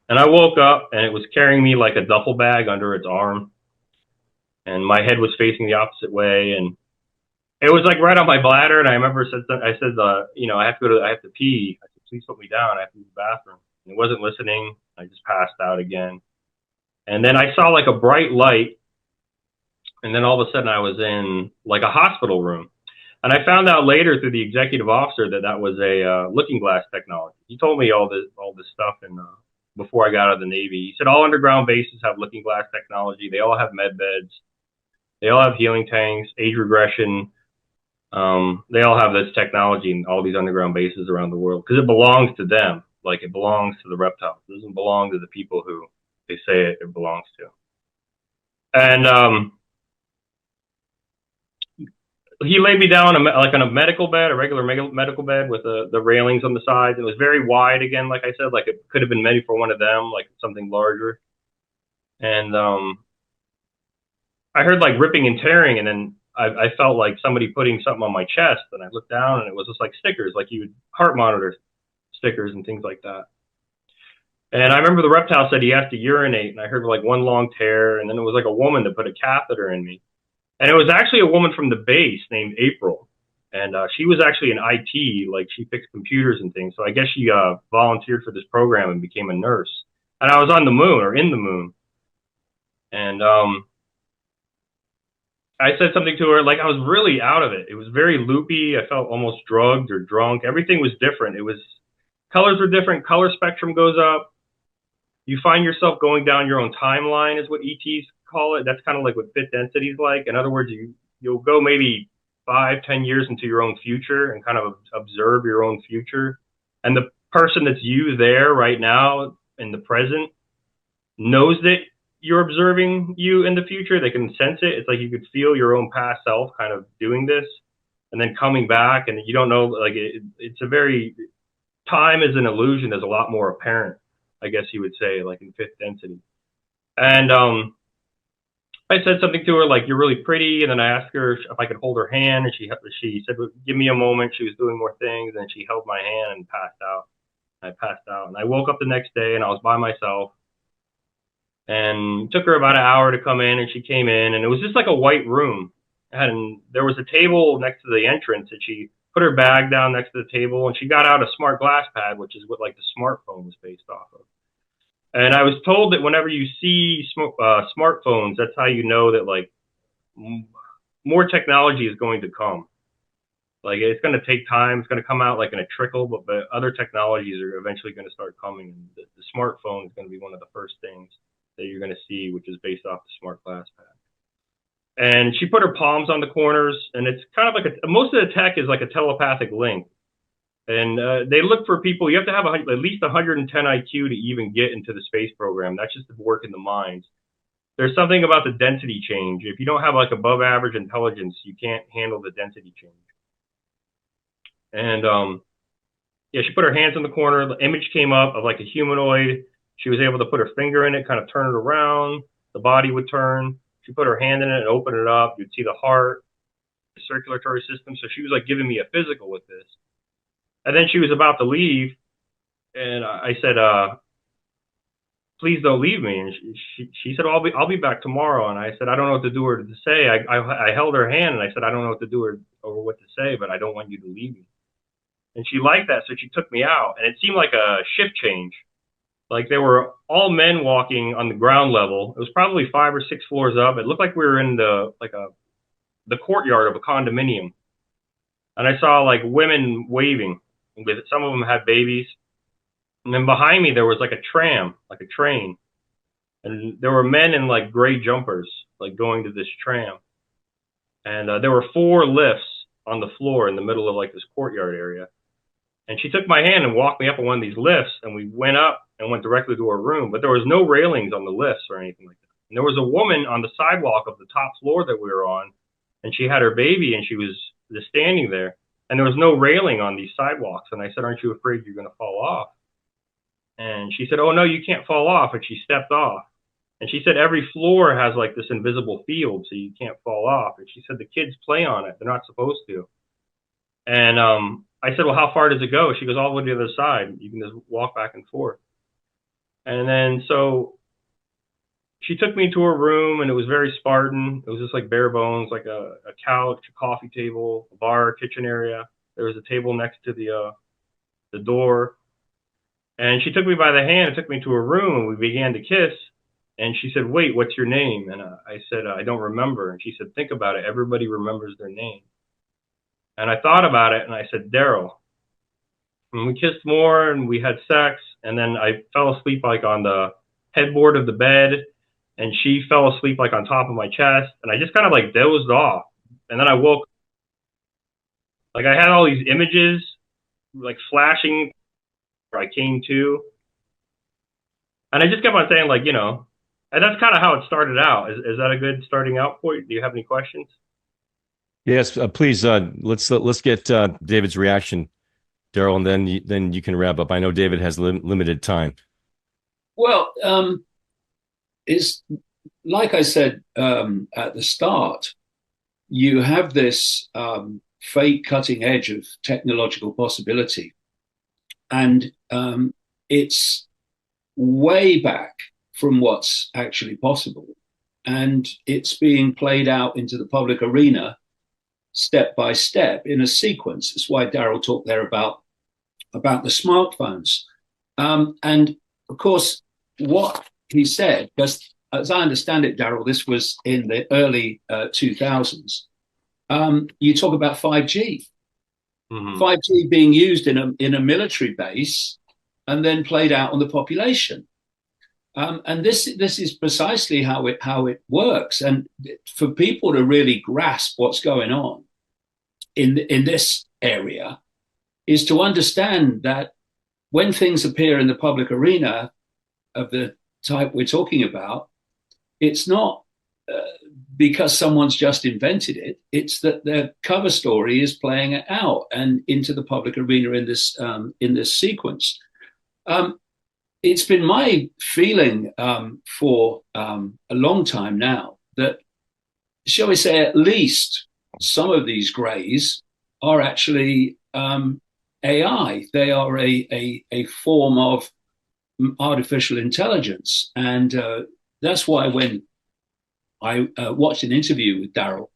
And I woke up, and it was carrying me like a duffel bag under its arm. And my head was facing the opposite way, and it was like right on my bladder. And I remember I said, you know, I have to pee. I said, "Please put me down. I have to use the bathroom." And it wasn't listening. I just passed out again. And then I saw like a bright light, and then all of a sudden I was in like a hospital room. And I found out later through the executive officer that was a looking glass technology. He told me all this stuff and before I got out of the Navy. He said all underground bases have looking glass technology. They all have med beds. They all have healing tanks, age regression. They all have this technology in all these underground bases around the world because it belongs to them. Like it belongs to the reptiles. It doesn't belong to the people who they say it belongs to. And he laid me down like on a medical bed, a regular medical bed with the railings on the sides. It was very wide again, like I said, like it could have been made for one of them, like something larger. And I heard like ripping and tearing, and then I felt like somebody putting something on my chest, and I looked down, and it was just like stickers, like you would heart monitor stickers and things like that. And I remember the reptile said he has to urinate, and I heard like one long tear, and then it was like a woman that put a catheter in me. And it was actually a woman from the base named April. And she was actually in IT, like she fixed computers and things. So I guess she volunteered for this program and became a nurse. And I was on the moon or in the moon. And I said something to her, like I was really out of it. It was very loopy. I felt almost drugged or drunk. Everything was different. It was, colors were different. Color spectrum goes up. You find yourself going down your own timeline is what ETs call it. That's kind of like what fit density is like. In other words, you'll go maybe 5-10 years into your own future and kind of observe your own future. And the person that's you there right now in the present knows that you're observing you in the future. They can sense it. It's like you could feel your own past self kind of doing this and then coming back, and you don't know, like it's a very, time is an illusion is a lot more apparent, I guess you would say, like in fifth density. And I said something to her like, you're really pretty. And then I asked her if I could hold her hand, and she said, give me a moment. She was doing more things, and she held my hand and passed out. I passed out, and I woke up the next day, and I was by myself. And it took her about an hour to come in, and she came in, and it was just like a white room. And there was a table next to the entrance, and she put her bag down next to the table, and she got out a smart glass pad, which is what like the smartphone was based off of. And I was told that whenever you see smartphones, that's how you know that like more technology is going to come. Like it's going to take time. It's going to come out like in a trickle, but other technologies are eventually going to start coming. And the smartphone is going to be one of the first things that you're going to see, which is based off the smart glass pad. And she put her palms on the corners, and it's kind of like most of the tech is like a telepathic link. And they look for people. You have to have at least 110 IQ to even get into the space program. That's just to work in the mines. There's something about the density change. If you don't have like above average intelligence, you can't handle the density change. And yeah, she put her hands in the corner. The image came up of like a humanoid. She was able to put her finger in it, kind of turn it around. The body would turn. She put her hand in it and open it up. You'd see the heart, the circulatory system. So she was like giving me a physical with this. And then she was about to leave, and I said, please don't leave me. And she said, oh, I'll be back tomorrow. And I said, I don't know what to do or to say. I held her hand, and I said, I don't know what to do or what to say, but I don't want you to leave me. And she liked that, so she took me out. And it seemed like a shift change. Like they were all men walking on the ground level. It was probably 5 or 6 floors up. It looked like we were in the courtyard of a condominium. And I saw like women waving. Some of them had babies. And then behind me, there was like a tram, like a train. And there were men in like gray jumpers, like going to this tram. And there were 4 lifts on the floor in the middle of like this courtyard area. And she took my hand and walked me up on one of these lifts. And we went up and went directly to her room. But there was no railings on the lifts or anything like that. And there was a woman on the sidewalk of the top floor that we were on. And she had her baby, and she was just standing there. And there was no railing on these sidewalks. And I said, aren't you afraid you're going to fall off? And she said, oh, no, you can't fall off. And she stepped off. And she said, every floor has like this invisible field, so you can't fall off. And she said, the kids play on it. They're not supposed to. And I said, well, how far does it go? She goes, all the way to the other side. You can just walk back and forth. And then so she took me to her room, and it was very Spartan. It was just like bare bones, like a couch, a coffee table, a bar, kitchen area. There was a table next to the door. And she took me by the hand and took me to her room, and we began to kiss. And she said, wait, what's your name? And I said, I don't remember. And she said, think about it. Everybody remembers their name. And I thought about it, and I said, Daryl. And we kissed more, and we had sex. And then I fell asleep like on the headboard of the bed. And she fell asleep like on top of my chest. And I just kind of like dozed off. And then I woke. Like I had all these images like flashing where I came to. And I just kept on saying like, you know, and that's kind of how it started out. Is that a good starting out point? Do you have any questions? Yes, please. Let's get David's reaction, Daryl, and then you can wrap up. I know David has limited time. Well, it's like I said at the start. you have this fake cutting edge of technological possibility, and it's way back from what's actually possible, and it's being played out into the public arena step by step in a sequence. That's why Daryl talked there about the smartphones, and of course, what he said, because as I understand it, Daryl, this was in the early 2000s. You talk about 5G, 5G being used in a military base and then played out on the population. And this is precisely how it works. And for people to really grasp what's going on in this area is to understand that when things appear in the public arena of the type we're talking about, it's not because someone's just invented it. It's that their cover story is playing it out and into the public arena in this sequence. It's been my feeling for a long time now that, shall we say, at least some of these greys are actually AI. They are a form of artificial intelligence. And that's why when I watched an interview with Daryl,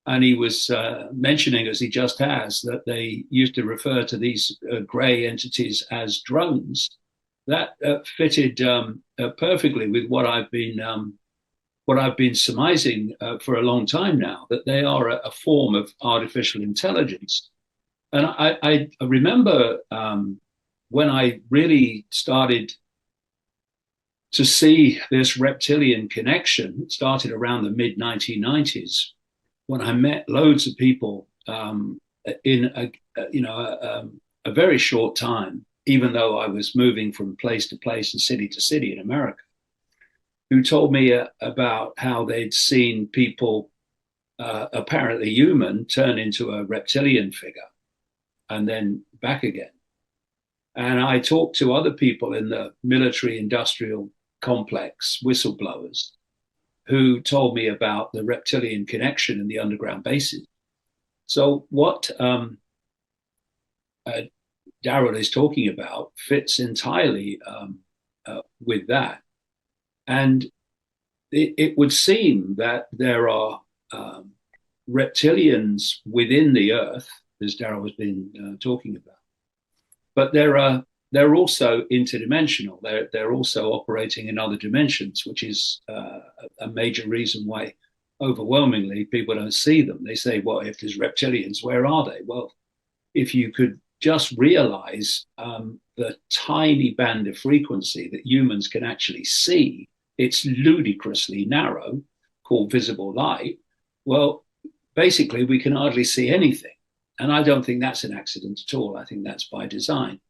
and he was mentioning, as he just has, that they used to refer to these grey entities as drones. That fitted perfectly with what I've been surmising for a long time now, that they are a form of artificial intelligence. And I remember when I really started to see this reptilian connection. It started around the mid 1990s when I met loads of people in a very short time, even though I was moving from place to place and city to city in America, who told me about how they'd seen people, apparently human, turn into a reptilian figure and then back again. And I talked to other people in the military industrial complex, whistleblowers, who told me about the reptilian connection in the underground bases. So what Daryl is talking about fits entirely with that. And it would seem that there are reptilians within the earth, as Daryl has been talking about, but they're also interdimensional. They're also operating in other dimensions, which is a major reason why overwhelmingly people don't see them. They say, well, if there's reptilians, where are they? Well, if you could just realize the tiny band of frequency that humans can actually see, it's ludicrously narrow, called visible light. Well, basically, we can hardly see anything. And I don't think that's an accident at all. I think that's by design.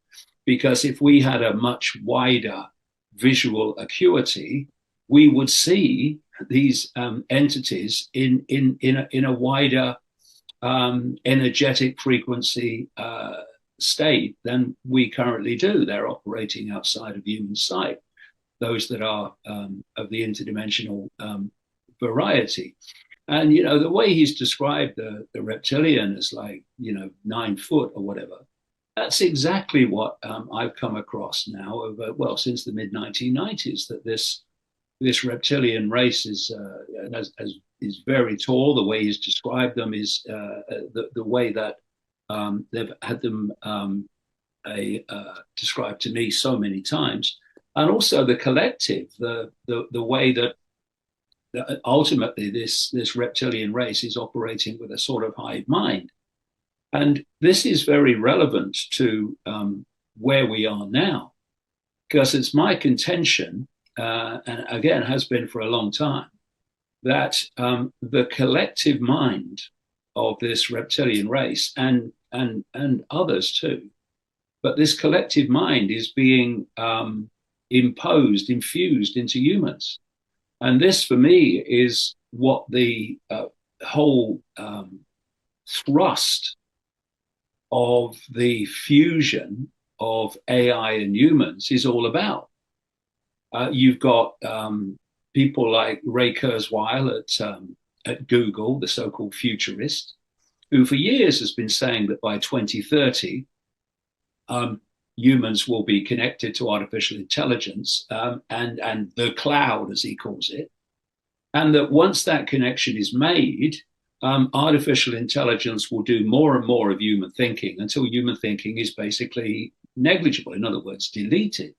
Because if we had a much wider visual acuity, we would see these entities in a wider energetic frequency state than we currently do. They're operating outside of human sight, those that are of the interdimensional variety. And, you know, the way he's described the reptilian as 9 foot or whatever, that's exactly what I've come across now over, since the mid 1990s, that this reptilian race is very tall. The way he's described them is the way that they've had them described to me so many times, and also the collective, the way that ultimately this reptilian race is operating with a sort of hive mind. And this is very relevant to where we are now, because it's my contention, and again has been for a long time, that the collective mind of this reptilian race and others too, but this collective mind is being infused into humans. And this, for me, is what the whole thrust of the fusion of AI and humans is all about. You've got people like Ray Kurzweil at Google, the so-called futurist, who for years has been saying that by 2030, humans will be connected to artificial intelligence and the cloud, as he calls it, and that once that connection is made, artificial intelligence will do more and more of human thinking until human thinking is basically negligible, in other words, deleted.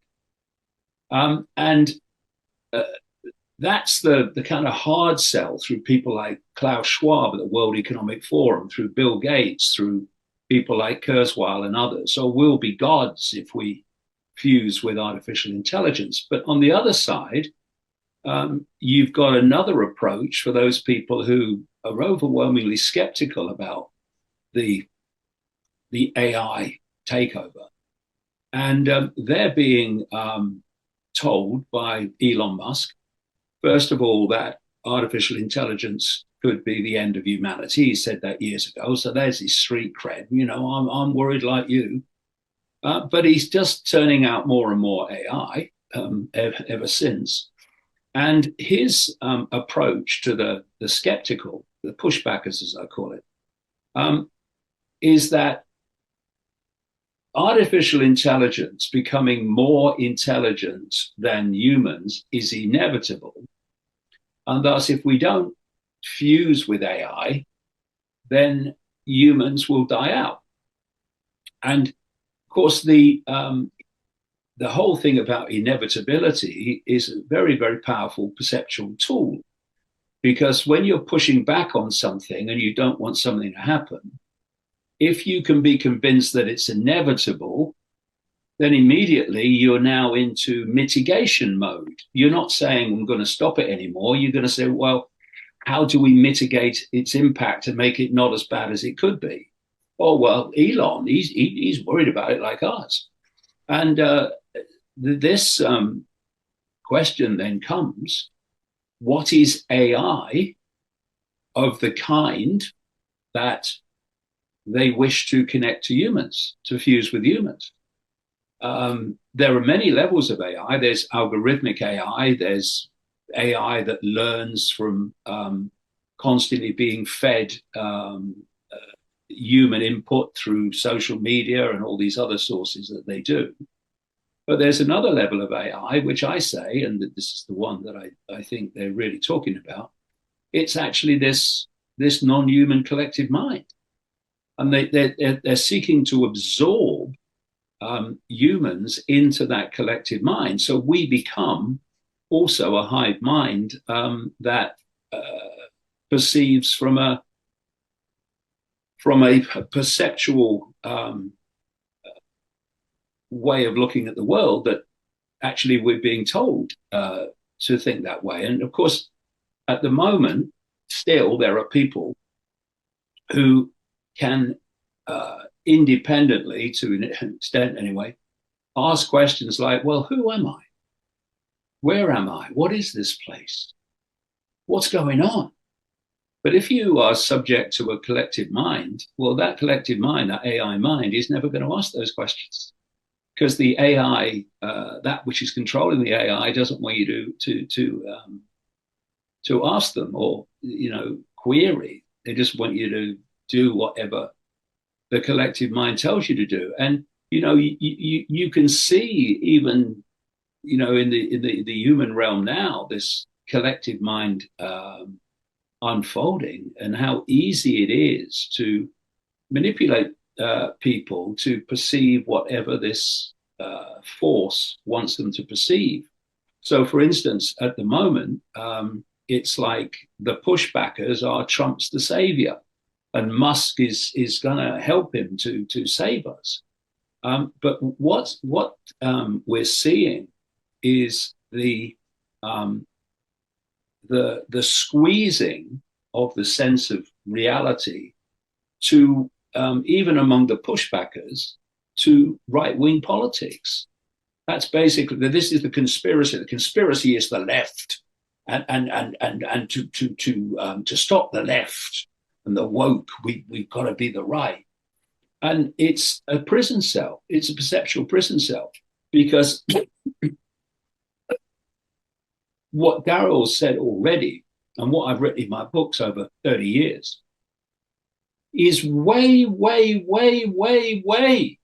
And that's the kind of hard sell through people like Klaus Schwab at the World Economic Forum, through Bill Gates, through people like Kurzweil and others. So we'll be gods if we fuse with artificial intelligence. But on the other side, you've got another approach for those people who are overwhelmingly skeptical about the AI takeover. And they're being told by Elon Musk, first of all, that artificial intelligence could be the end of humanity. He said that years ago. So there's his street cred. You know, I'm worried like you. But he's just turning out more and more AI ever since. And his approach to the skeptical, the pushbackers, as I call it, is that artificial intelligence becoming more intelligent than humans is inevitable. And thus, if we don't fuse with AI, then humans will die out. And of course, the whole thing about inevitability is a very, very powerful perceptual tool, because when you're pushing back on something and you don't want something to happen, if you can be convinced that it's inevitable, then immediately you're now into mitigation mode. You're not saying, I'm going to stop it anymore. You're going to say, well, how do we mitigate its impact and make it not as bad as it could be? Oh, well, Elon, he's worried about it like us. And this question then comes, what is AI of the kind that they wish to connect to humans, to fuse with humans? There are many levels of AI. There's algorithmic AI. There's AI that learns from constantly being fed human input through social media and all these other sources that they do. But there's another level of AI, which I say, and this is the one that I think they're really talking about, it's actually this non-human collective mind. And they're seeking to absorb humans into that collective mind. So we become also a hive mind that perceives from a perceptual way of looking at the world that actually we're being told to think that way. And of course, at the moment, still there are people who can independently, to an extent anyway, ask questions like, well, who am I? Where am I? What is this place? What's going on? But if you are subject to a collective mind, well, that collective mind, that AI mind, is never going to ask those questions, because the AI, that which is controlling the AI, doesn't want you to ask them or query. They just want you to do whatever the collective mind tells you to do. And you can see even in the human realm now this collective mind unfolding, and how easy it is to manipulate people to perceive whatever this force wants them to perceive. So, for instance, at the moment, it's like the pushbackers are Trump's the savior, and Musk is going to help him to save us. But what we're seeing is the squeezing of the sense of reality to even among the pushbackers to right-wing politics. That's basically, this is the conspiracy. The conspiracy is the left, and to stop the left and the woke, we've got to be the right. And it's a prison cell. It's a perceptual prison cell, because what Darryl said already and what I've written in my books over 30 years is way, way, way, way, way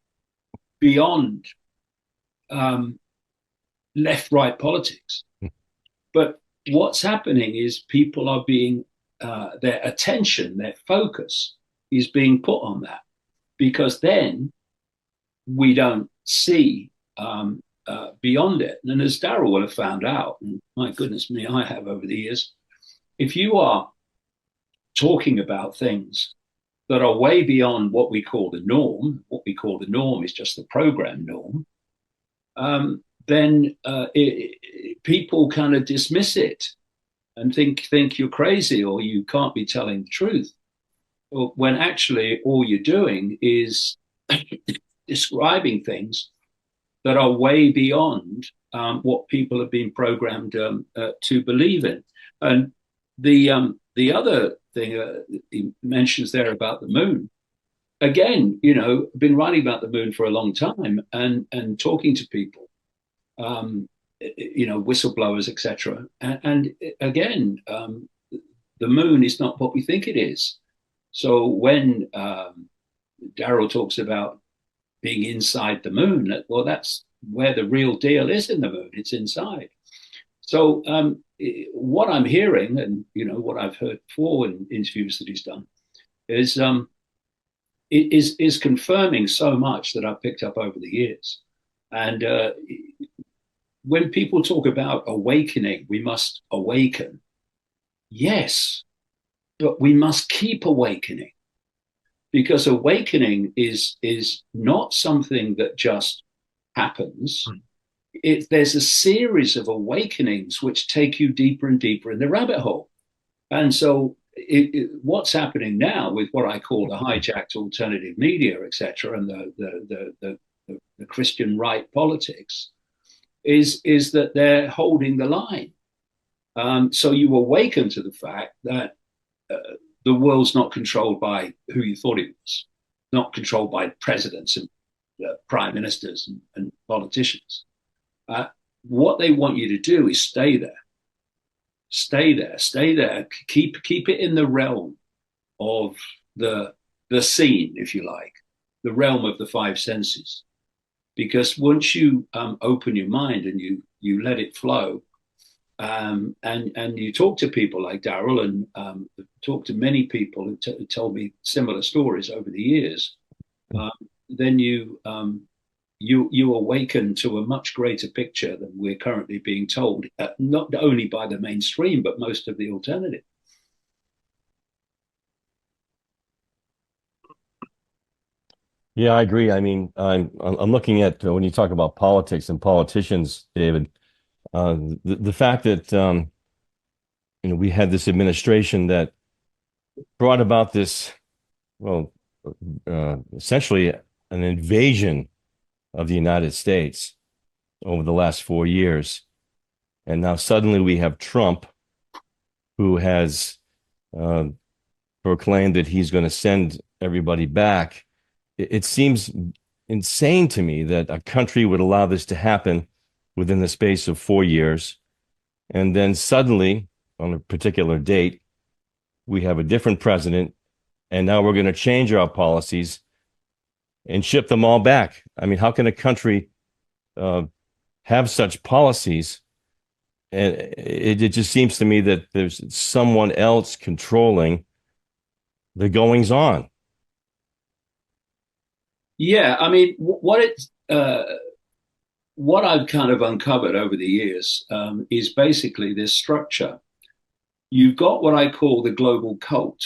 beyond left-right politics. But what's happening is people are being, their attention, their focus is being put on that, because then we don't see beyond it. And as Daryl will have found out, and my goodness me, I have over the years, if you are talking about things that are way beyond what we call the norm, what we call the norm is just the program norm, then people kind of dismiss it and think you're crazy or you can't be telling the truth. When actually all you're doing is describing things that are way beyond what people have been programmed to believe in. And the other thing he mentions there about the moon, again, you know, been writing about the moon for a long time and talking to people, you know, whistleblowers, etc. And again, the moon is not what we think it is. So when Daryl talks about being inside the moon, well, that's where the real deal is in the moon. It's inside. So what I'm hearing, and you know what I've heard before in interviews that he's done, is confirming so much that I've picked up over the years. And when people talk about awakening, we must awaken. Yes, but we must keep awakening, because awakening is not something that just happens. There's a series of awakenings which take you deeper and deeper in the rabbit hole. And so what's happening now with what I call the hijacked alternative media, etc., and the Christian right politics is that they're holding the line. So you awaken to the fact that the world's not controlled by who you thought it was, not controlled by presidents and prime ministers and politicians. What they want you to do is stay there. Stay there, stay there. Keep it in the realm of the scene, if you like, the realm of the five senses. Because once you open your mind and you let it flow, and you talk to people like Daryl, and talk to many people who told me similar stories over the years, then you awaken to a much greater picture than we're currently being told, not only by the mainstream, but most of the alternative. Yeah, I agree. I mean, I'm looking at when you talk about politics and politicians, David, the fact that you know, we had this administration that brought about this, well, essentially an invasion of the United States over the last 4 years. And now suddenly we have Trump, who has proclaimed that he's going to send everybody back. It seems insane to me that a country would allow this to happen within the space of 4 years. And then suddenly, on a particular date, we have a different president, and now we're going to change our policies and ship them all back. I mean, how can a country have such policies? And it just seems to me that there's someone else controlling the goings on. Yeah, I mean, what I've kind of uncovered over the years is basically this structure. You've got what I call the global cult,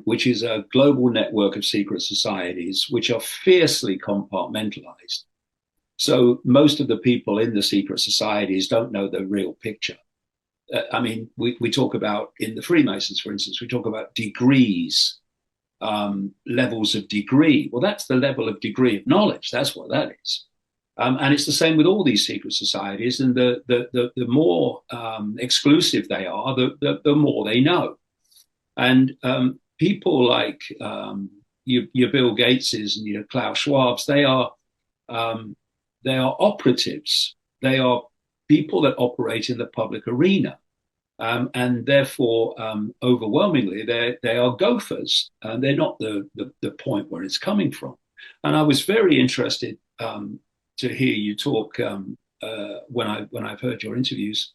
which is a global network of secret societies which are fiercely compartmentalized. So most of the people in the secret societies don't know the real picture. I mean, we talk about, in the Freemasons, for instance, we talk about degrees, levels of degree. Well, that's the level of degree of knowledge. That's what that is. And it's the same with all these secret societies. And the more exclusive they are, the more they know. And people like your Bill Gateses and your Klaus Schwabs, they are operatives. They are people that operate in the public arena. And therefore, overwhelmingly, they are gophers. They're not the point where it's coming from. And I was very interested to hear you talk when I've heard your interviews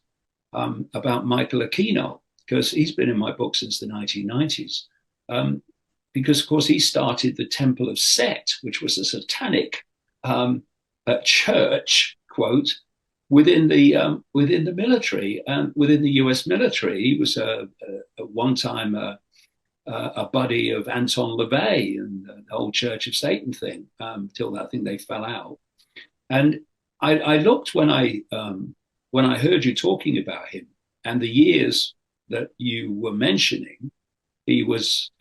about Michael Aquino, because he's been in my book since the 1990s. Because of course he started the Temple of Set, which was a satanic church, quote, within the military and within the U.S. military. He was at one time a buddy of Anton LaVey and the whole Church of Satan thing, till I think they fell out. And I looked when I heard you talking about him and the years that you were mentioning. He was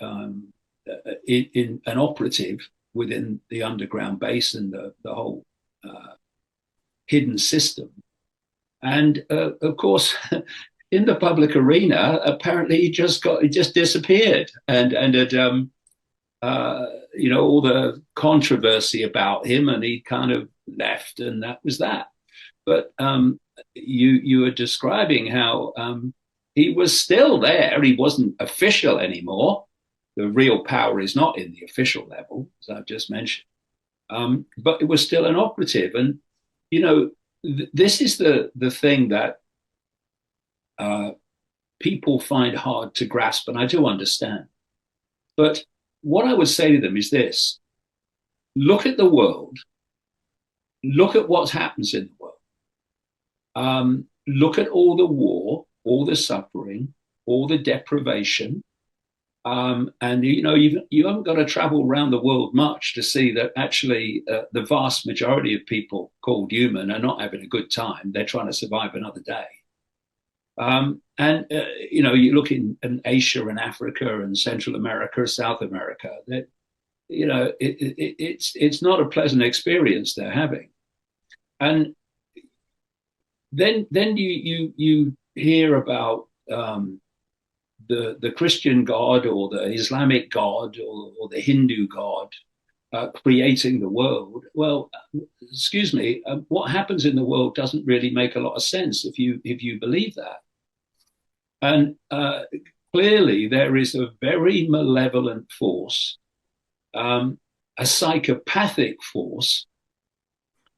in an operative within the underground base and the whole hidden system. And of course, in the public arena, apparently he just disappeared, and all the controversy about him, and he kind of left, and that was that. But you were describing how he was still there. He wasn't official anymore. The real power is not in the official level, as I've just mentioned. But it was still an operative. And, this is the thing that people find hard to grasp, and I do understand. But what I would say to them is this: look at the world, look at what happens in the world, look at all the war, all the suffering, all the deprivation. And you haven't got to travel around the world much to see that actually the vast majority of people called human are not having a good time. They're trying to survive another day. You look in Asia and Africa and Central America, South America, that it's not a pleasant experience they're having. And then you hear about the Christian God or the Islamic God or the Hindu God creating the world. Well, excuse me, what happens in the world doesn't really make a lot of sense if you believe that. And clearly there is a very malevolent force, a psychopathic force.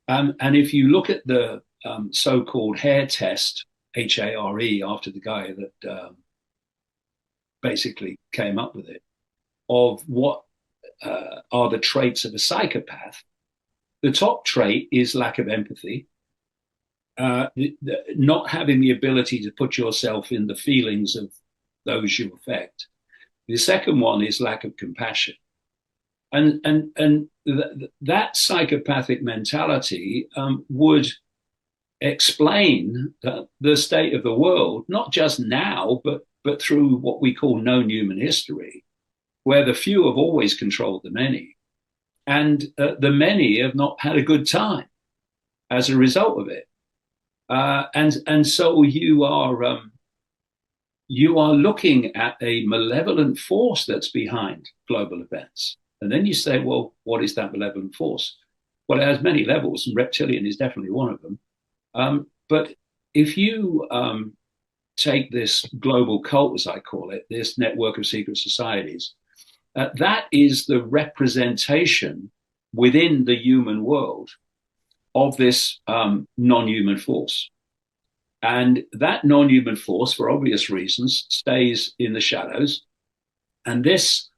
And if you look at the so-called Hare test, Hare, after the guy that basically came up with it, of what are the traits of a psychopath, the top trait is lack of empathy, not having the ability to put yourself in the feelings of those you affect. The second one is lack of compassion. And that psychopathic mentality would explain the state of the world, not just now, but through what we call known human history, where the few have always controlled the many, and the many have not had a good time as a result of it. And so you are looking at a malevolent force that's behind global events. And then you say, well, what is that malevolent force? Well, it has many levels, and Reptilian is definitely one of them. But if you take this global cult, as I call it, this network of secret societies, that is the representation within the human world of this non-human force. And that non-human force, for obvious reasons, stays in the shadows. And this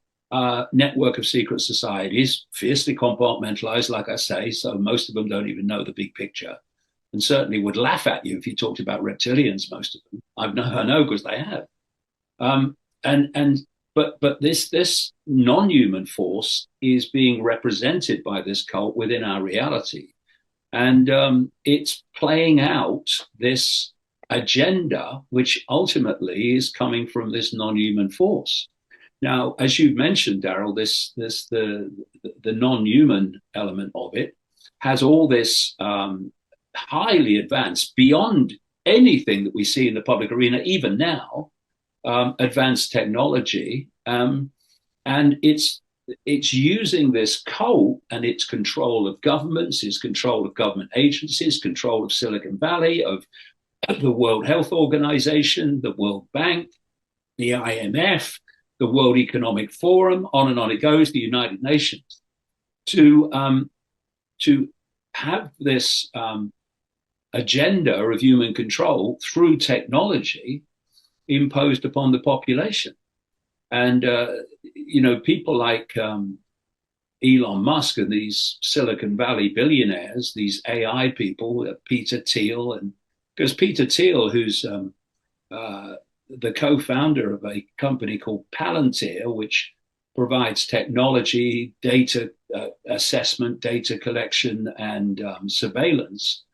network of secret societies, fiercely compartmentalized, like I say, so most of them don't even know the big picture, and certainly would laugh at you if you talked about reptilians, most of them. I know because they have. But this non-human force is being represented by this cult within our reality. And it's playing out this agenda, which ultimately is coming from this non-human force. Now, as you mentioned, Daryl, the non-human element of it has all this highly advanced, beyond anything that we see in the public arena, even now, advanced technology, and it's using this cult and its control of governments, its control of government agencies, control of Silicon Valley, of the World Health Organization, the World Bank, the IMF, the World Economic Forum, on and on it goes, the United Nations, to have this agenda of human control through technology imposed upon the population. And, people like Elon Musk and these Silicon Valley billionaires, these AI people, Peter Thiel, and because Peter Thiel, who's the co-founder of a company called Palantir, which provides technology, data assessment, data collection, and surveillance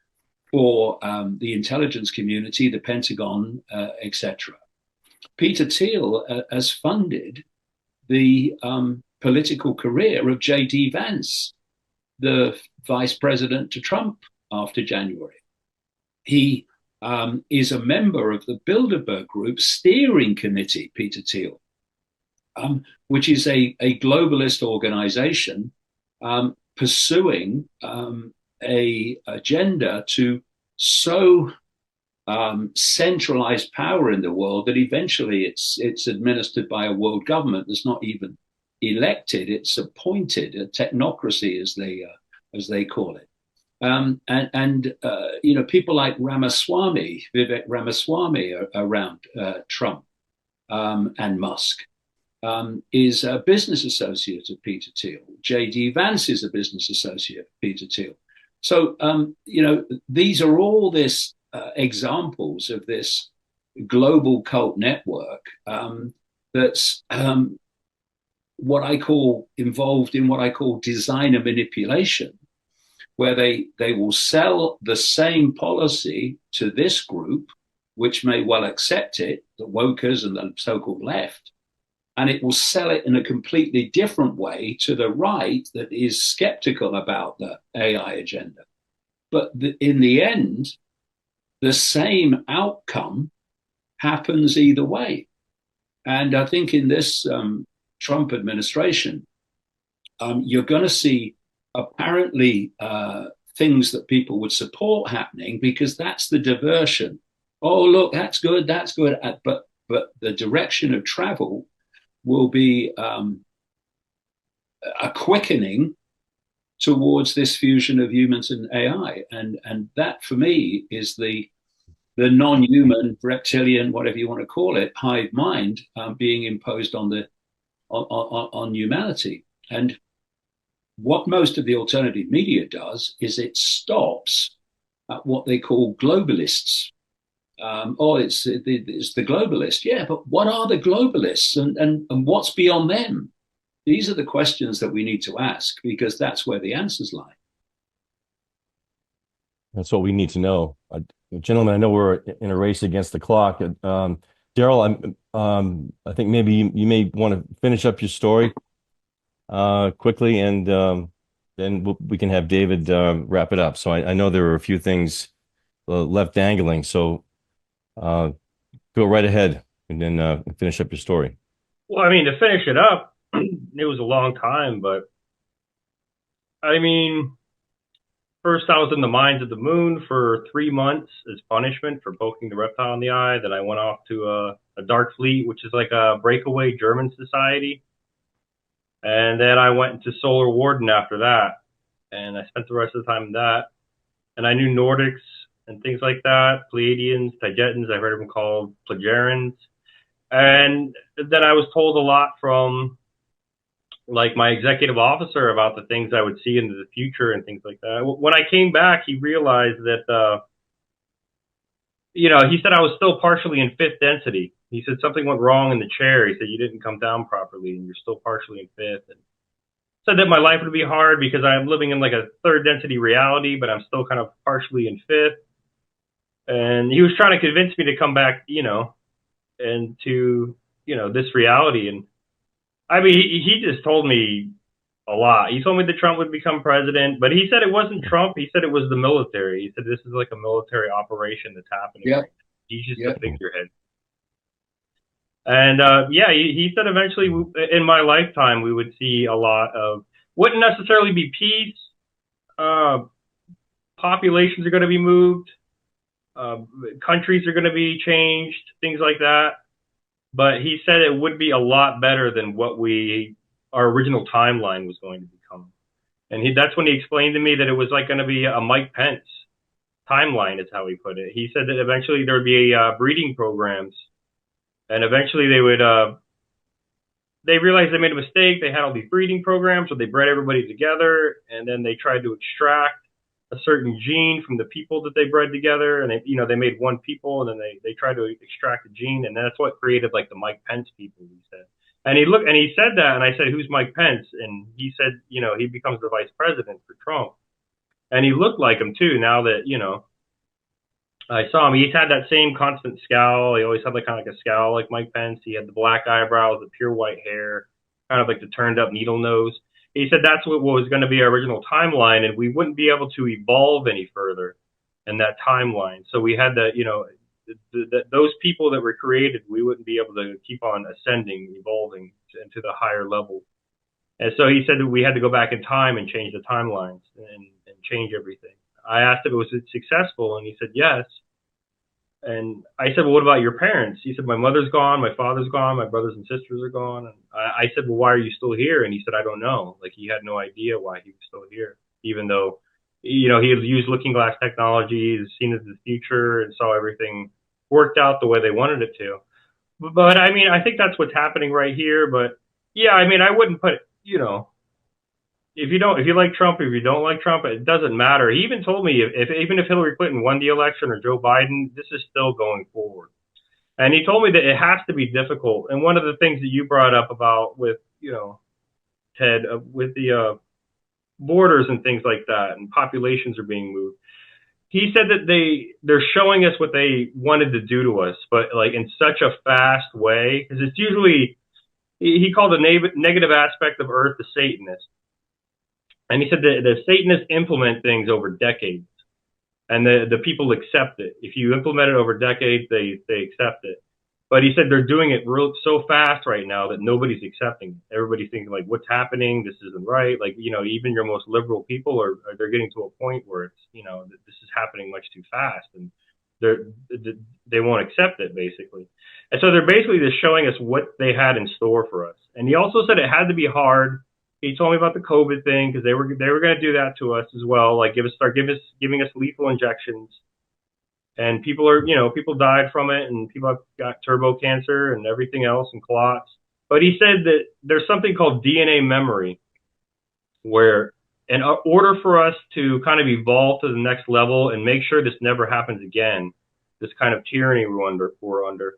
for the intelligence community, the Pentagon, etc. Peter Thiel has funded the political career of J.D. Vance, the vice president to Trump after January. He is a member of the Bilderberg Group steering committee, Peter Thiel, which is a globalist organization pursuing a agenda to so centralize power in the world that eventually it's administered by a world government that's not even elected; it's appointed, a technocracy, as they call it. People like Vivek Ramaswamy around Trump and Musk. Is a business associate of Peter Thiel. J.D. Vance is a business associate of Peter Thiel. So, these are all this examples of this global cult network that's what I call involved in what I call designer manipulation, where they will sell the same policy to this group, which may well accept it, the wokers and the so-called left, and it will sell it in a completely different way to the right that is skeptical about the AI agenda. But in the end, the same outcome happens either way. And I think in this Trump administration, you're going to see apparently things that people would support happening because that's the diversion. Oh, look, that's good. But the direction of travel will be a quickening towards this fusion of humans and AI. And that, for me, is the non-human, reptilian, whatever you want to call it, hive mind being imposed on humanity. And what most of the alternative media does is it stops at what they call globalists. It's the globalists. Yeah, but what are the globalists and what's beyond them? These are the questions that we need to ask because that's where the answers lie. That's what we need to know. Gentlemen, I know we're in a race against the clock. Daryl, I think maybe you may want to finish up your story quickly, and then we can have David wrap it up. So I know there were a few things left dangling. So go right ahead and then finish up your story. Well, I mean, to finish it up, it was a long time, but I mean, first I was in the mines of the moon for 3 months as punishment for poking the reptile in the eye. Then I went off to a dark fleet, which is like a breakaway German society. And then I went into Solar Warden after that. And I spent the rest of the time in that. And I knew Nordics and things like that, Pleiadians, Tigetans, I heard them called Plagiarians. And then I was told a lot from like my executive officer about the things I would see into the future and things like that. When I came back, he realized that, he said I was still partially in fifth density. He said something went wrong in the chair. He said, you didn't come down properly and you're still partially in fifth. And said that my life would be hard because I'm living in like a third density reality, but I'm still kind of partially in fifth. And he was trying to convince me to come back, and to, this reality. And I mean, he just told me a lot. He told me that Trump would become president, but he said it wasn't Trump. He said it was the military. He said this is like a military operation that's happening. Yep. He's just a figurehead. And he said eventually in my lifetime we would see a lot of, wouldn't necessarily be peace. Populations are going to be moved. countries are going to be changed, things like that. But he said it would be a lot better than what our original timeline was going to become. And that's when he explained to me that it was like going to be a Mike Pence timeline, is how he put it. He said that eventually there would be breeding programs, and eventually they realized they made a mistake. They had all these breeding programs, so they bred everybody together, and then they tried to extract a certain gene from the people that they bred together, and they made one people, and then they tried to extract a gene, and that's what created like the Mike Pence people, he said. And he said that, and I said, who's Mike Pence? And he said, he becomes the vice president for Trump. And he looked like him too, now that, I saw him. He's had that same constant scowl. He always had like kind of like a scowl like Mike Pence. He had the black eyebrows, the pure white hair, kind of like the turned up needle nose. He said that's what was going to be our original timeline, and we wouldn't be able to evolve any further in that timeline. So we had those people that were created, we wouldn't be able to keep on ascending, evolving into the higher level. And so he said that we had to go back in time and change the timelines and change everything. I asked if it was successful, and he said yes. And I said, well, what about your parents? He said, my mother's gone, my father's gone, my brothers and sisters are gone. And I said, well, why are you still here? And he said, I don't know. Like, he had no idea why he was still here, even though, he had used looking glass technology, seen into the future, and saw everything worked out the way they wanted it to. But I mean, I think that's what's happening right here. But yeah, I mean, I wouldn't put, if you like Trump, if you don't like Trump, it doesn't matter. He even told me even if Hillary Clinton won the election or Joe Biden, this is still going forward. And he told me that it has to be difficult. And one of the things that you brought up about with, Ted, with the borders and things like that, and populations are being moved. He said that they're showing us what they wanted to do to us, but like in such a fast way, because it's usually, he called the negative aspect of Earth the Satanist. And he said that the Satanists implement things over decades, and the people accept it. If you implement it over decades, they accept it. But he said they're doing it so fast right now that nobody's accepting it. Everybody's thinking like, what's happening? This isn't right. Like, even your most liberal people they're getting to a point where it's, this is happening much too fast, and they won't accept it, basically. And so they're basically just showing us what they had in store for us. And he also said it had to be hard. He told me about the COVID thing, because they were going to do that to us as well, like giving us lethal injections, and people died from it, and people have got turbo cancer and everything else and clots. But he said that there's something called DNA memory, where in order for us to kind of evolve to the next level and make sure this never happens again, this kind of tyranny we're under,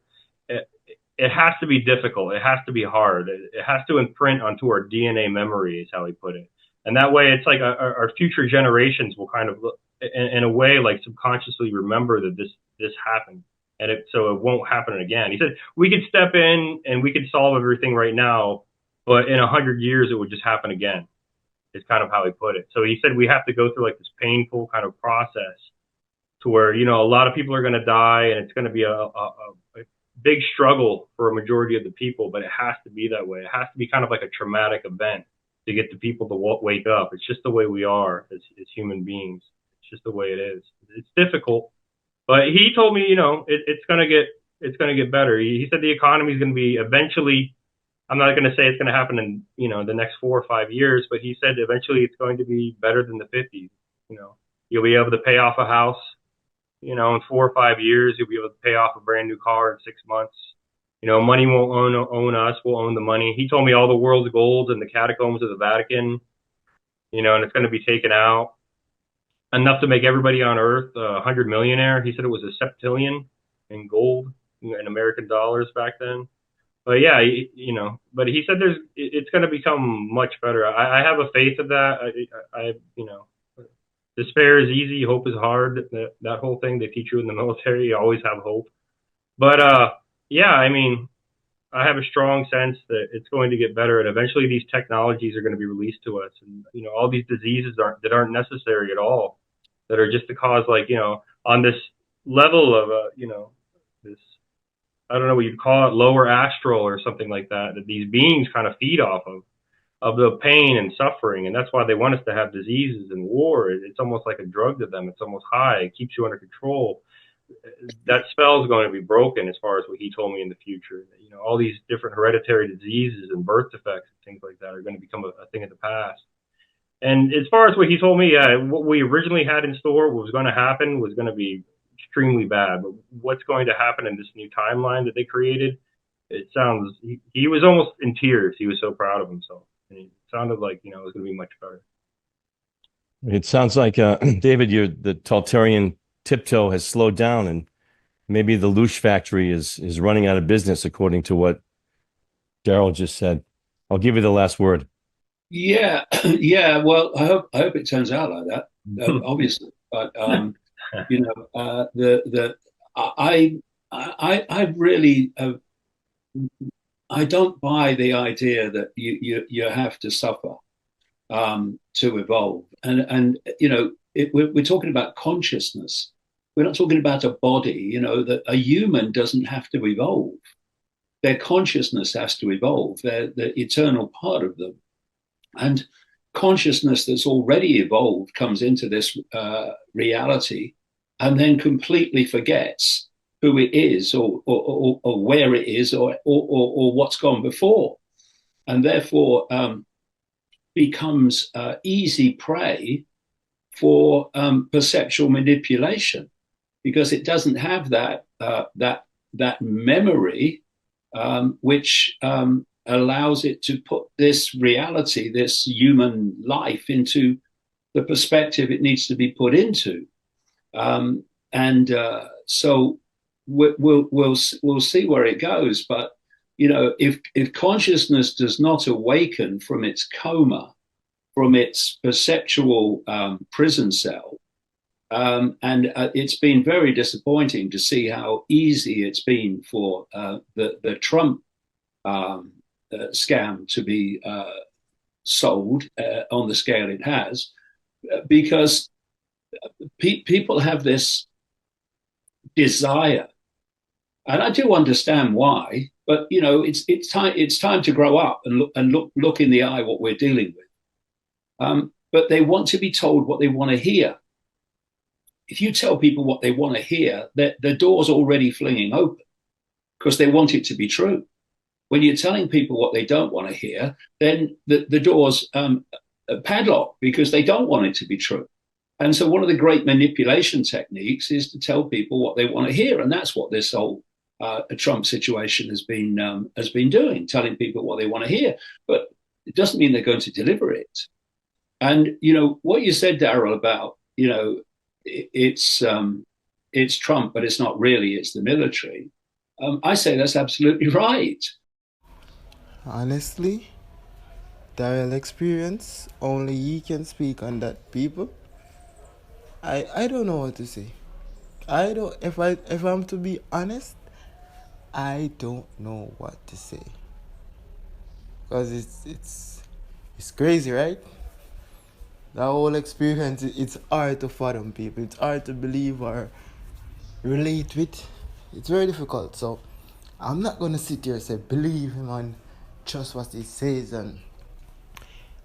it has to be difficult. It has to be hard. It has to imprint onto our DNA memory, is how he put it. And that way, it's like our future generations will kind of, in a way, like subconsciously remember that this happened, and so it won't happen again. He said we could step in and we could solve everything right now, but in 100 years it would just happen again. Is kind of how he put it. So he said we have to go through like this painful kind of process to where a lot of people are going to die, and it's going to be a big struggle for a majority of the people, but it has to be that way. It has to be kind of like a traumatic event to get the people to wake up. It's just the way we are as human beings. It's just the way it is. It's difficult, but he told me, it's going to get better. He said the economy is going to be eventually, I'm not going to say it's going to happen in, the next 4 or 5 years, but he said eventually it's going to be better than the 50s. You'll be able to pay off a house, in 4 or 5 years. You'll be able to pay off a brand new car in 6 months. Money won't own us. We'll own the money. He told me all the world's gold in the catacombs of the Vatican, and it's going to be taken out. Enough to make everybody on Earth 100 millionaire. He said it was a septillion in gold, in American dollars back then. But yeah, but he said it's going to become much better. I have a faith of that. Despair is easy, hope is hard. That whole thing they teach you in the military, you always have hope. But yeah, I mean, I have a strong sense that it's going to get better, and eventually these technologies are going to be released to us, and all these diseases that aren't necessary at all, that are just to cause, like, on this level of this, I don't know what you'd call it, lower astral or something like that these beings kind of feed off of the pain and suffering. And that's why they want us to have diseases and war. It's almost like a drug to them. It's almost high. It keeps you under control. that spell is going to be broken as far as what he told me in the future. You know, all these different hereditary diseases and birth defects and things like that are going to become a thing of the past. And as far as what he told me, yeah, what we originally had in store, what was going to happen, was going to be extremely bad. But what's going to happen in this new timeline that they created, it sounds, he was almost in tears. He was so proud of himself. And it sounded like, you know, it was going to be much better. It sounds like, David, the Taltarian tiptoe has slowed down, and maybe the Loosh factory is running out of business, according to what Daryl just said. I'll give you the last word. Yeah, yeah. Well, I hope it turns out like that. Obviously, but you know, I really I don't buy the idea that you have to suffer to evolve, and you know, we're talking about consciousness. We're not talking about a body. You know, that a human doesn't have to evolve. Their consciousness has to evolve. They're the eternal part of them. And consciousness that's already evolved comes into this reality and then completely forgets who it is or where it is or what's gone before. And therefore becomes easy prey for perceptual manipulation, because it doesn't have that memory which allows it to put this reality, this human life, into the perspective it needs to be put into. So we'll see where it goes. But you know, if consciousness does not awaken from its coma, from its perceptual prison cell, and it's been very disappointing to see how easy it's been for the Trump scam to be sold on the scale it has, because people have this desire, and I do understand why. But you know, it's time to grow up and look in the eye what we're dealing with. But they want to be told what they want to hear. If you tell people what they want to hear, the door's already flinging open because they want it to be true. When you're telling people what they don't want to hear, then the door's padlocked because they don't want it to be true. And so one of the great manipulation techniques is to tell people what they want to hear. And that's what this whole Trump situation has been doing, telling people what they want to hear. But it doesn't mean they're going to deliver it. And, you know, what you said, Daryl, about, you know, it's Trump, but it's not really, it's the military. I say that's absolutely right. Honestly, Daryl experience, only he can speak on that, people. I don't know what to say. I don't, if I'm to be honest, I don't know what to say. Because it's crazy, right? That whole experience, it's hard to fathom, people. It's hard to believe or relate with. It's very difficult. So I'm not gonna sit here and say believe him and trust what he says,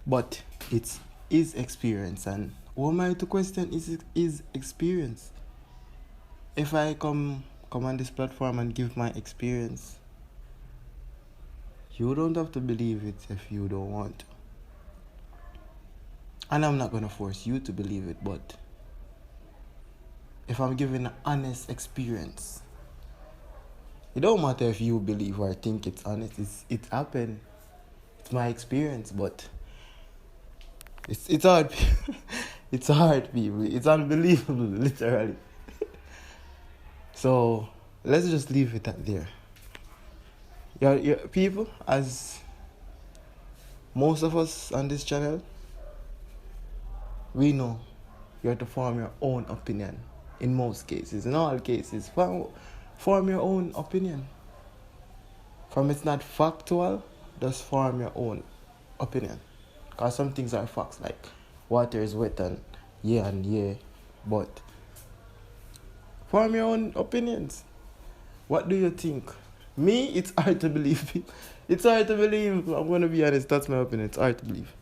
but it's his experience, and who am I to question his experience? If I come on this platform and give my experience, you don't have to believe it if you don't want to. And I'm not gonna force you to believe it, but if I'm giving an honest experience, it don't matter if you believe or think it's honest. It happened. It's my experience, but it's hard. It's hard, people. It's unbelievable, literally. So let's just leave it at there. Your people, as most of us on this channel, we know you have to form your own opinion. In most cases, in all cases, form your own opinion. From it's not factual, just form your own opinion. Because some things are facts, like water is wet and yeah, but form your own opinions. What do you think? Me, it's hard to believe. It's hard to believe. I'm going to be honest, that's my opinion. It's hard to believe.